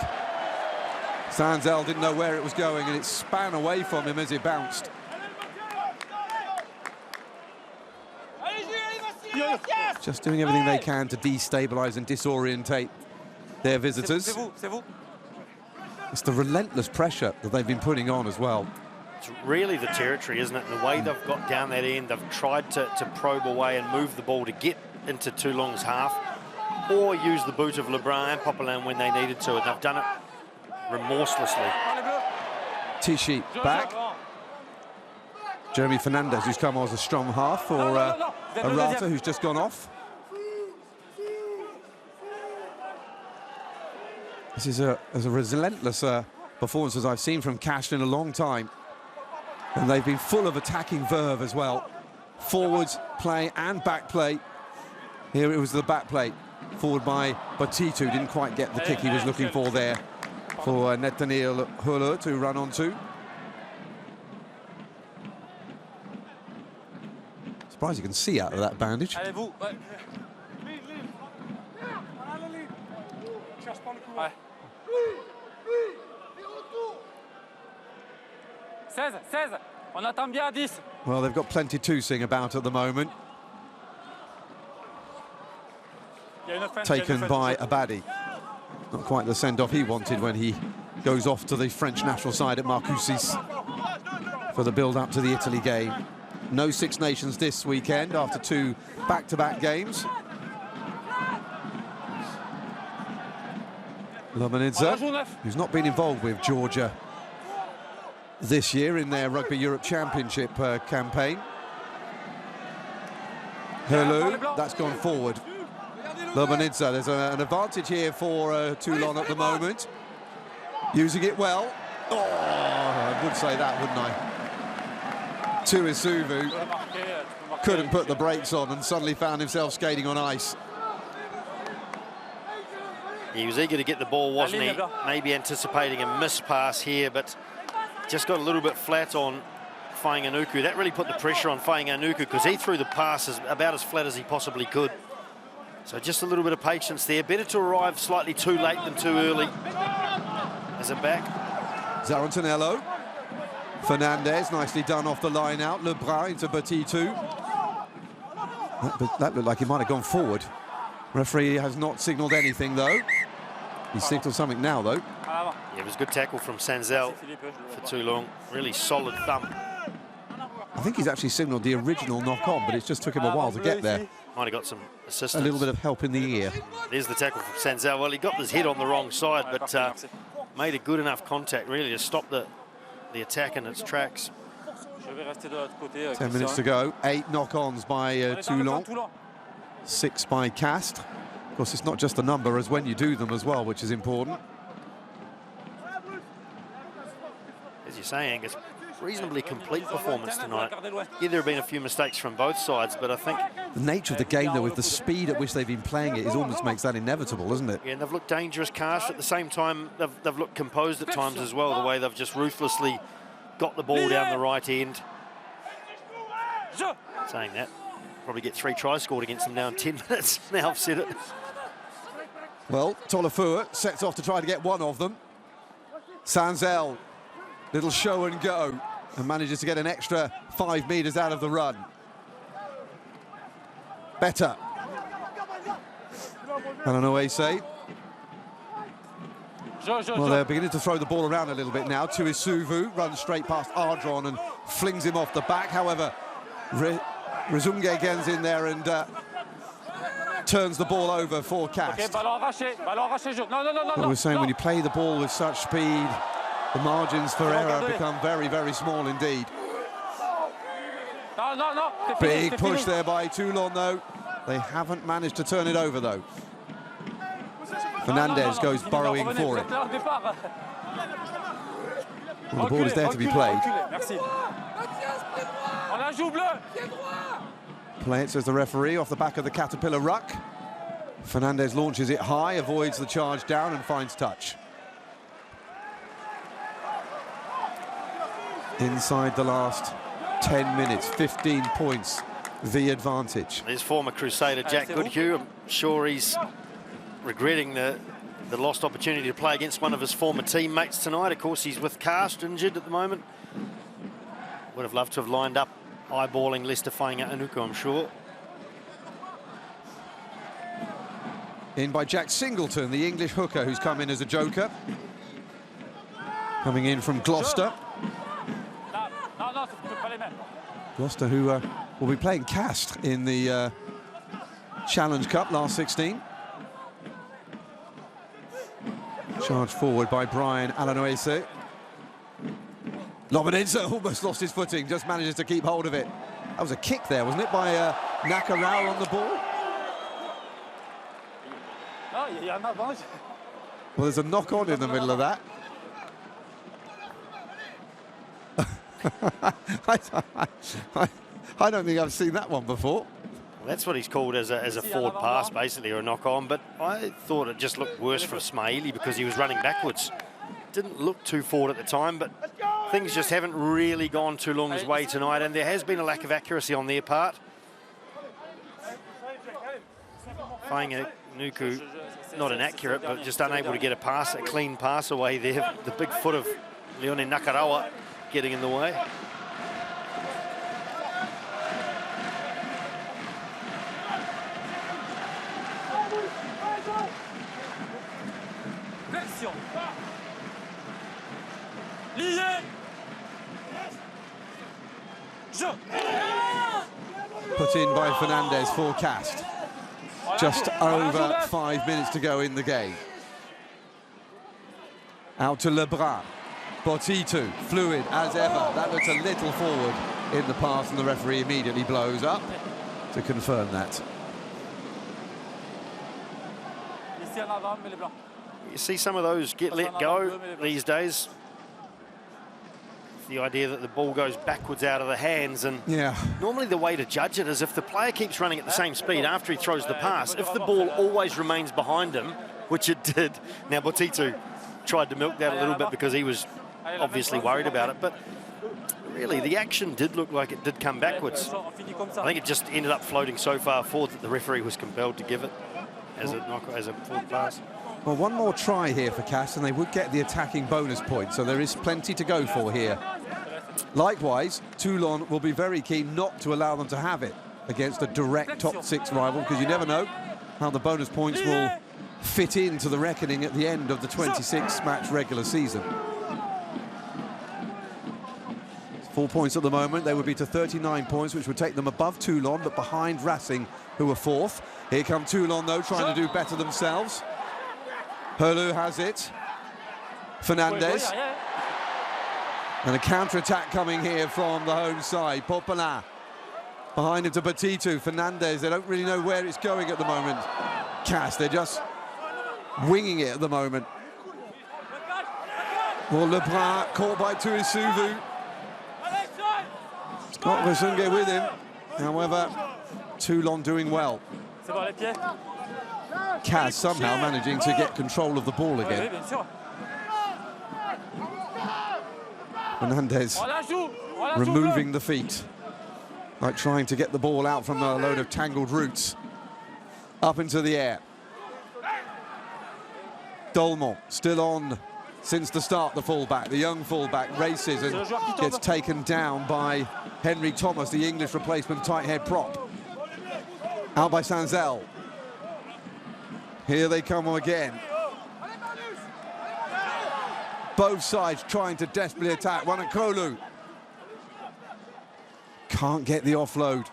Speaker 6: Sanzel didn't know where it was going, and it span away from him as it bounced. Just doing everything they can to destabilise and disorientate their visitors. It's the relentless pressure that they've been putting on as well.
Speaker 2: It's really the territory, isn't it? The way they've got down that end, they've tried to probe away and move the ball to get into Toulon's half, or use the boot of Lebrun and Popelin when they needed to, and they've done it remorselessly.
Speaker 6: Tichy back. Jeremy Fernandez, who's come on as a strong half for Arata, who's just gone off. This is as a relentless performance as I've seen from Castres in a long time. And they've been full of attacking verve as well. Forwards play and back play. Here it was the back play. Forward by Batitu, didn't quite get the kick he was looking for there for Nathaniel Huller to run onto. surprised you can see out of that bandage.
Speaker 3: Allez, vous. Ouais. Ouais. 16. On attend bien à 10.
Speaker 6: Well, they've got plenty to sing about at the moment. Taken by Abadi. Not quite the send-off he wanted when he goes off to the French national side at Marcoussis for the build-up to the Italy game. No Six Nations this weekend after 2 back-to-back games. Lobanidze, who's not been involved with Georgia this year in their Rugby Europe Championship campaign. Herlou, that's gone forward. Lobanidze, there's an advantage here for Toulon at the moment. Using it well. Oh, I would say that, wouldn't I? Tuisuvu couldn't put the brakes on and suddenly found himself skating on ice.
Speaker 2: He was eager to get the ball, wasn't he? Maybe anticipating a missed pass here, but just got a little bit flat on Fainga'anuku. That really put the pressure on Fainga'anuku because he threw the passes about as flat as he possibly could. So just a little bit of patience there. Better to arrive slightly too late than too early. Is it back?
Speaker 6: Zarantanello. Fernandez, nicely done off the line out. Lebras into Batitu. That looked like he might have gone forward. Referee has not signalled anything, though. He signalled something now, though.
Speaker 2: Yeah, it was a good tackle from Sanzel for Toulon. Really solid thump.
Speaker 6: I think he's actually signalled the original knock-on, but it just took him a while to get there.
Speaker 2: Might have got some assistance.
Speaker 6: A little bit of help in the ear.
Speaker 2: There's the tackle from Sanzel. Well, he got his head on the wrong side, but made a good enough contact, really, to stop the attack in its tracks.
Speaker 6: 10 minutes to go. 8 knock-ons by Toulon. 6 by Castres. Of course, it's not just the number, as when you do them as well, which is important.
Speaker 2: As you say, Angus, reasonably complete performance tonight. Yeah, there have been a few mistakes from both sides, but I think
Speaker 6: the nature of the game, though, with the speed at which they've been playing it, almost makes that inevitable, isn't it?
Speaker 2: Yeah, and they've looked dangerous, Castres. At the same time, they've looked composed at times as well, the way they've just ruthlessly got the ball down the right end. Saying that, probably get 3 tries scored against them now in 10 minutes. Now I've said it.
Speaker 6: Well, Tolofua sets off to try to get one of them. Sanzel, little show and go, and manages to get an extra 5 metres out of the run. Better. Alanoese. Well, they're beginning to throw the ball around a little bit now. Tuisuvu runs straight past Ardron and flings him off the back. However, Rizunge gets in there and turns the ball over for Castres. What we're saying, when you play the ball with such speed, the margins for error become very, very small indeed. Big push there by Toulon, though. They haven't managed to turn it over, though. Fernandez goes burrowing for it. Well, the ball is there to be played. Play it, says the referee, off the back of the Caterpillar ruck. Fernandez launches it high, avoids the charge down and finds touch. Inside the last 10 minutes, 15 points, the advantage.
Speaker 2: There's former Crusader Jack Goodhue. I'm sure he's regretting the lost opportunity to play against one of his former teammates tonight. Of course, he's with Castres, injured at the moment. Would have loved to have lined up eyeballing Lester Fainga'anuku, I'm sure.
Speaker 6: In by Jack Singleton, the English hooker who's come in as a joker. Coming in from Gloucester. Gloucester, who will be playing Castres in the Challenge Cup last 16. Charged forward by Brian Alanoese. Lobanidze almost lost his footing, just manages to keep hold of it. That was a kick there, wasn't it, by Nakarau on the ball? Well, there's a knock-on in the middle of that. I don't think I've seen that one before.
Speaker 2: Well, that's what he's called as a forward pass, basically, or a knock-on, but I thought it just looked worse for Ismaili because he was running backwards. Didn't look too forward at the time, but things just haven't really gone Toulon's way tonight, and there has been a lack of accuracy on their part. Nuku, not inaccurate, but just unable to get a clean pass away there. The big foot of Leone Nakarawa getting in the way.
Speaker 6: Put in by Fernandez for Castres. Just over 5 minutes to go in the game. Out to Lebrun. Botitu, fluid as ever. That looks a little forward in the pass, and the referee immediately blows up to confirm that.
Speaker 2: You see some of those get let go these days. The idea that the ball goes backwards out of the hands, and normally the way to judge it is if the player keeps running at the same speed after he throws the pass. If the ball always remains behind him, which it did. Now Botitu tried to milk that a little bit because he was obviously worried about it, but really the action did look like it did come backwards. I think it just ended up floating so far forward that the referee was compelled to give it as a forward pass.
Speaker 6: Well, one more try here for Castres, and they would get the attacking bonus point, so there is plenty to go for here. Likewise, Toulon will be very keen not to allow them to have it against a direct top 6 rival, because you never know how the bonus points will fit into the reckoning at the end of the 26-match regular season. 4 points at the moment. They would be to 39 points, which would take them above Toulon, but behind Racing, who are 4th. Here come Toulon, though, trying to do better themselves. Herlou has it. Fernandez. And a counter-attack coming here from the home side. Popelin behind him to Botitu. Fernandez, they don't really know where it's going at the moment. Castres, they're just winging it at the moment. Well, Lebrun caught by Tuisuvu. Got Wasunge with him. However, Toulon doing well. Castres somehow managing to get control of the ball again. Fernandez removing the feet, like trying to get the ball out from a load of tangled roots. Up into the air. Dolman still on since the start, the fullback, the young fullback, races and gets taken down by Henry Thomas, the English replacement tight head prop. Out by Sanzel. Here they come again. Both sides trying to desperately attack. Wanakolu can't get the offload.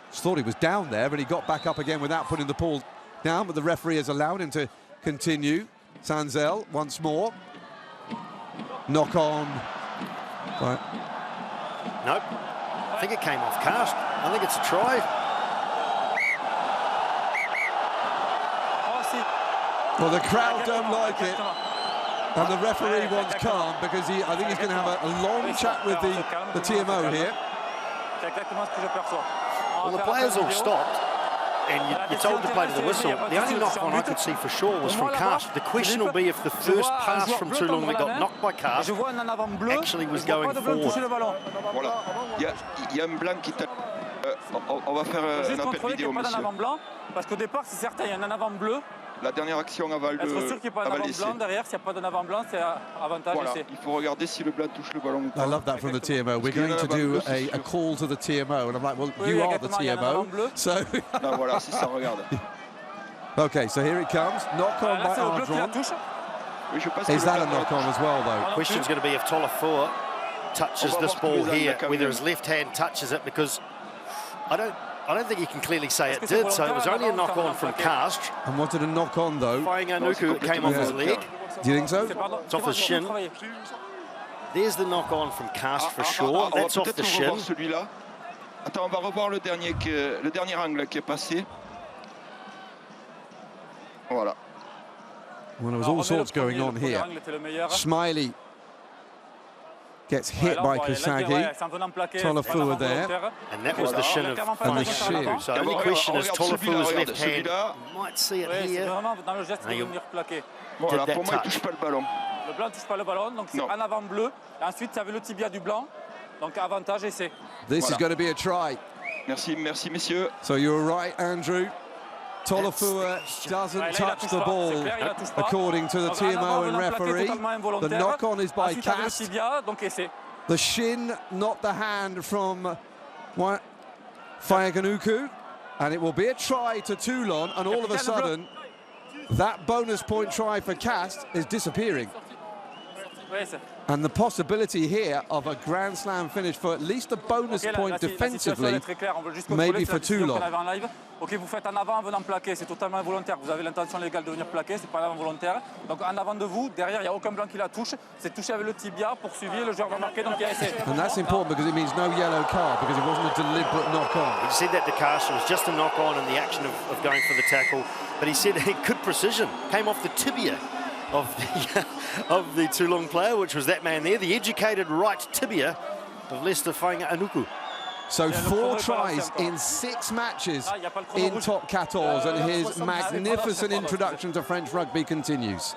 Speaker 6: Just thought he was down there, but he got back up again without putting the ball down, but the referee has allowed him to continue. Sanzel once more. Knock on. Right.
Speaker 2: Nope. I think it came off Castres. I think it's a try.
Speaker 6: Well, the crowd don't like it, and the referee wants calm because I think he's going to have a long chat with the TMO here.
Speaker 2: Well, the players all stopped, and you're told to play to the whistle. The only knock-on I could see for sure was from Castres. The question will be if the first pass from Toulon that got knocked by Castres actually was going forward.
Speaker 7: Voilà, il y a un blanc qui tape. On va faire un appel vidéo, monsieur.
Speaker 3: Parce qu'au départ, c'est certain, il y a un avant bleu.
Speaker 7: La dernière action aval de
Speaker 3: être sûr qu'il n'y a pas d'avant blanc derrière. S'il n'y a pas d'un avant blanc, c'est avantage essai.
Speaker 7: Il faut regarder si le blanc touche le ballon ou pas.
Speaker 6: I love that from the TMO. We're going to do a call to the TMO, and I'm like, well, you are the TMO, so.
Speaker 7: Non, voilà, c'est ça, regarde.
Speaker 6: Okay, so here it comes. Knock on by Ardron. Is that a knock on as well, though?
Speaker 2: The question's going to be if Tolofua touches this ball here, whether his left hand touches it, because I don't think you can clearly say it did, so it was only a knock-on from Castres.
Speaker 6: And what did a knock-on, though?
Speaker 2: Nuku, it came off his leg.
Speaker 6: Do you think so?
Speaker 2: It's off his shin. There's the knock-on from Castres for sure. That's off the shin.
Speaker 7: Attends, on va revoir le dernier angle qui est passé. Voilà.
Speaker 6: Well, there was all sorts going on here. Smiley gets hit by Kasagi. Tolofua there.
Speaker 2: And that was the shin of the shin. So the only question is Tolofua's left hand. You might see it here.
Speaker 7: Voilà, pour moi, il touche pas le ballon.
Speaker 3: Le blanc touche pas le ballon, donc c'est en avant bleu. Ensuite, ça avait le tibia du blanc. Donc avantage essai.
Speaker 6: This is going to be a try.
Speaker 7: Merci, merci, messieurs.
Speaker 6: So you're right, Andrew. Tolofua doesn't touch the ball, according to the TMO and referee. The knock-on is by Castres. The shin, not the hand from Fayaganuku. And it will be a try to Toulon, and all of a sudden, that bonus point try for Castres is disappearing. And the possibility here of a Grand Slam finish for at least a bonus point defensively, maybe for Toulon.
Speaker 3: Ok, vous faites en avant en venant plaquer, c'est totalement involontaire. Vous avez l'intention légale de venir plaquer, c'est pas involontaire. Donc en avant de vous, derrière, il n'y a aucun blanc qui la touche. C'est touché avec le tibia, poursuivi, le joueur va marquer, donc il y a essai.
Speaker 6: And that's important because it means no yellow card, because it wasn't a deliberate knock-on.
Speaker 2: He said that to Castres, it was just a knock-on in the action of going for the tackle. But he said good precision, came off the tibia of the Toulon player, which was that man there, the educated right tibia of Lester Fayaganuku.
Speaker 6: So 4 tries in 6 matches in top 14, and his magnificent introduction to French rugby continues.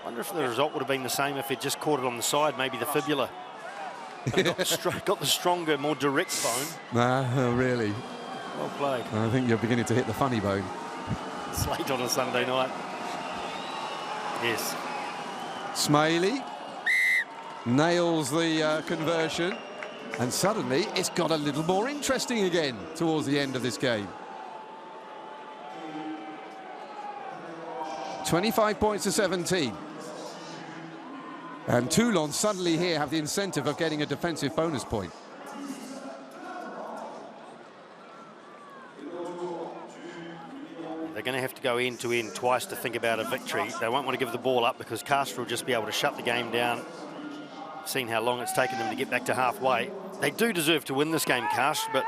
Speaker 2: I wonder if the result would have been the same if he'd just caught it on the side, maybe the fibula. Got the stronger, more direct bone.
Speaker 6: Really.
Speaker 2: Well played.
Speaker 6: I think you're beginning to hit the funny bone.
Speaker 2: It's late on a Sunday night. Yes.
Speaker 6: Smailey nails the conversion, and suddenly it's got a little more interesting again towards the end of this game. 25 points to 17. And Toulon suddenly here have the incentive of getting a defensive bonus point.
Speaker 2: They're going to have to go end-to-end twice to think about a victory. They won't want to give the ball up because Castres will just be able to shut the game down. Seen how long it's taken them to get back to halfway. They do deserve to win this game, Castres, but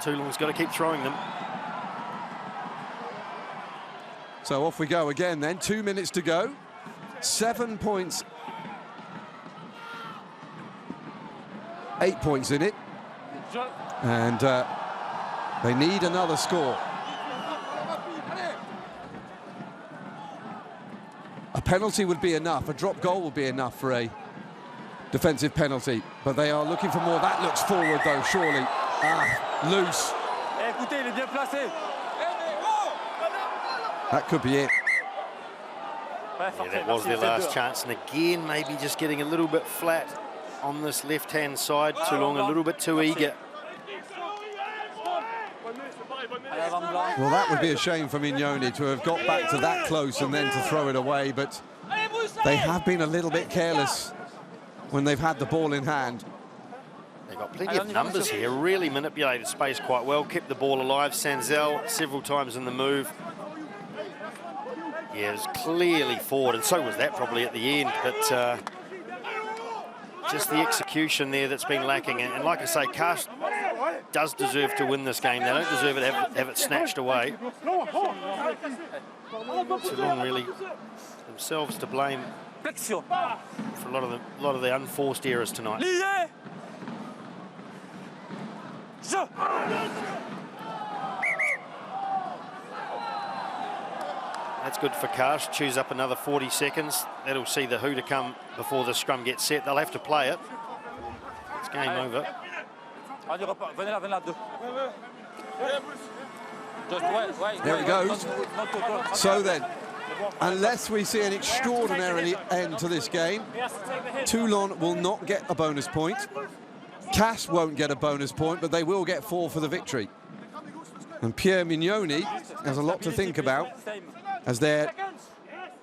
Speaker 2: Toulon's got to keep throwing them.
Speaker 6: So off we go again then, 2 minutes to go. 7 points. 8 points in it. And they need another score. A penalty would be enough, a drop goal would be enough for a defensive penalty, but they are looking for more. That looks forward though, surely. Loose. That could be it.
Speaker 2: Yeah, that was their last chance, and again, maybe just getting a little bit flat on this left-hand side. Toulon a little bit too eager.
Speaker 6: Well, that would be a shame for Mignoni to have got back to that close and then to throw it away, but they have been a little bit careless when they've had the ball in hand.
Speaker 2: They've got plenty of numbers here, really manipulated space quite well, kept the ball alive. Sanzel several times in the move. Yeah, it was clearly forward, and so was that probably at the end, but just the execution there that's been lacking. And like I say, Castres does deserve to win this game. They don't deserve it to have it snatched away. Toulon really themselves to blame for a lot of the unforced errors tonight. That's good for Castres. Choose up another 40 seconds. That'll see the hooter come before the scrum gets set. They'll have to play it. It's game over.
Speaker 6: There it goes. So then, unless we see an extraordinary end to this game, Toulon will not get a bonus point. Castres won't get a bonus point, but they will get 4 for the victory. And Pierre Mignoni has a lot to think about, as their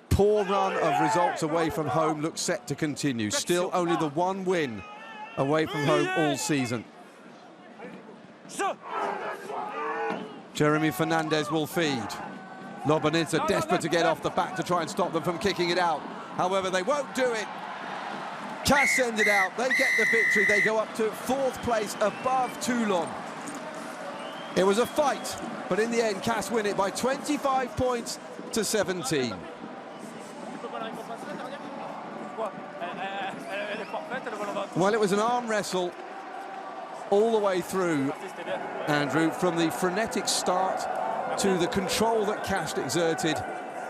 Speaker 6: poor run of results away from home looks set to continue. Still only the 1 win away from home all season. Jeremy Fernandez will feed. Lobanitsa desperate to get off the back to try and stop them from kicking it out. However, they won't do it. Castres send it out. They get the victory. They go up to 4th place above Toulon. It was a fight, but in the end, Castres win it by 25 points to 17. Well, it was an arm wrestle all the way through, Andrew, from the frenetic start to the control that Castres exerted,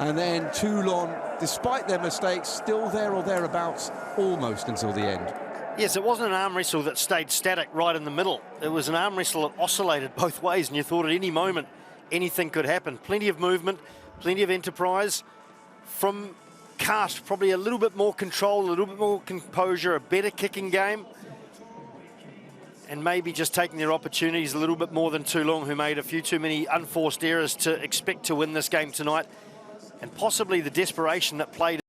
Speaker 6: and then Toulon, despite their mistakes, still there or thereabouts almost until the end.
Speaker 2: Yes, it wasn't an arm wrestle that stayed static right in the middle. It was an arm wrestle that oscillated both ways, and you thought at any moment anything could happen. Plenty of movement, plenty of enterprise. From Castres, probably a little bit more control, a little bit more composure, a better kicking game. And maybe just taking their opportunities a little bit more than Toulon, who made a few too many unforced errors to expect to win this game tonight. And possibly the desperation that played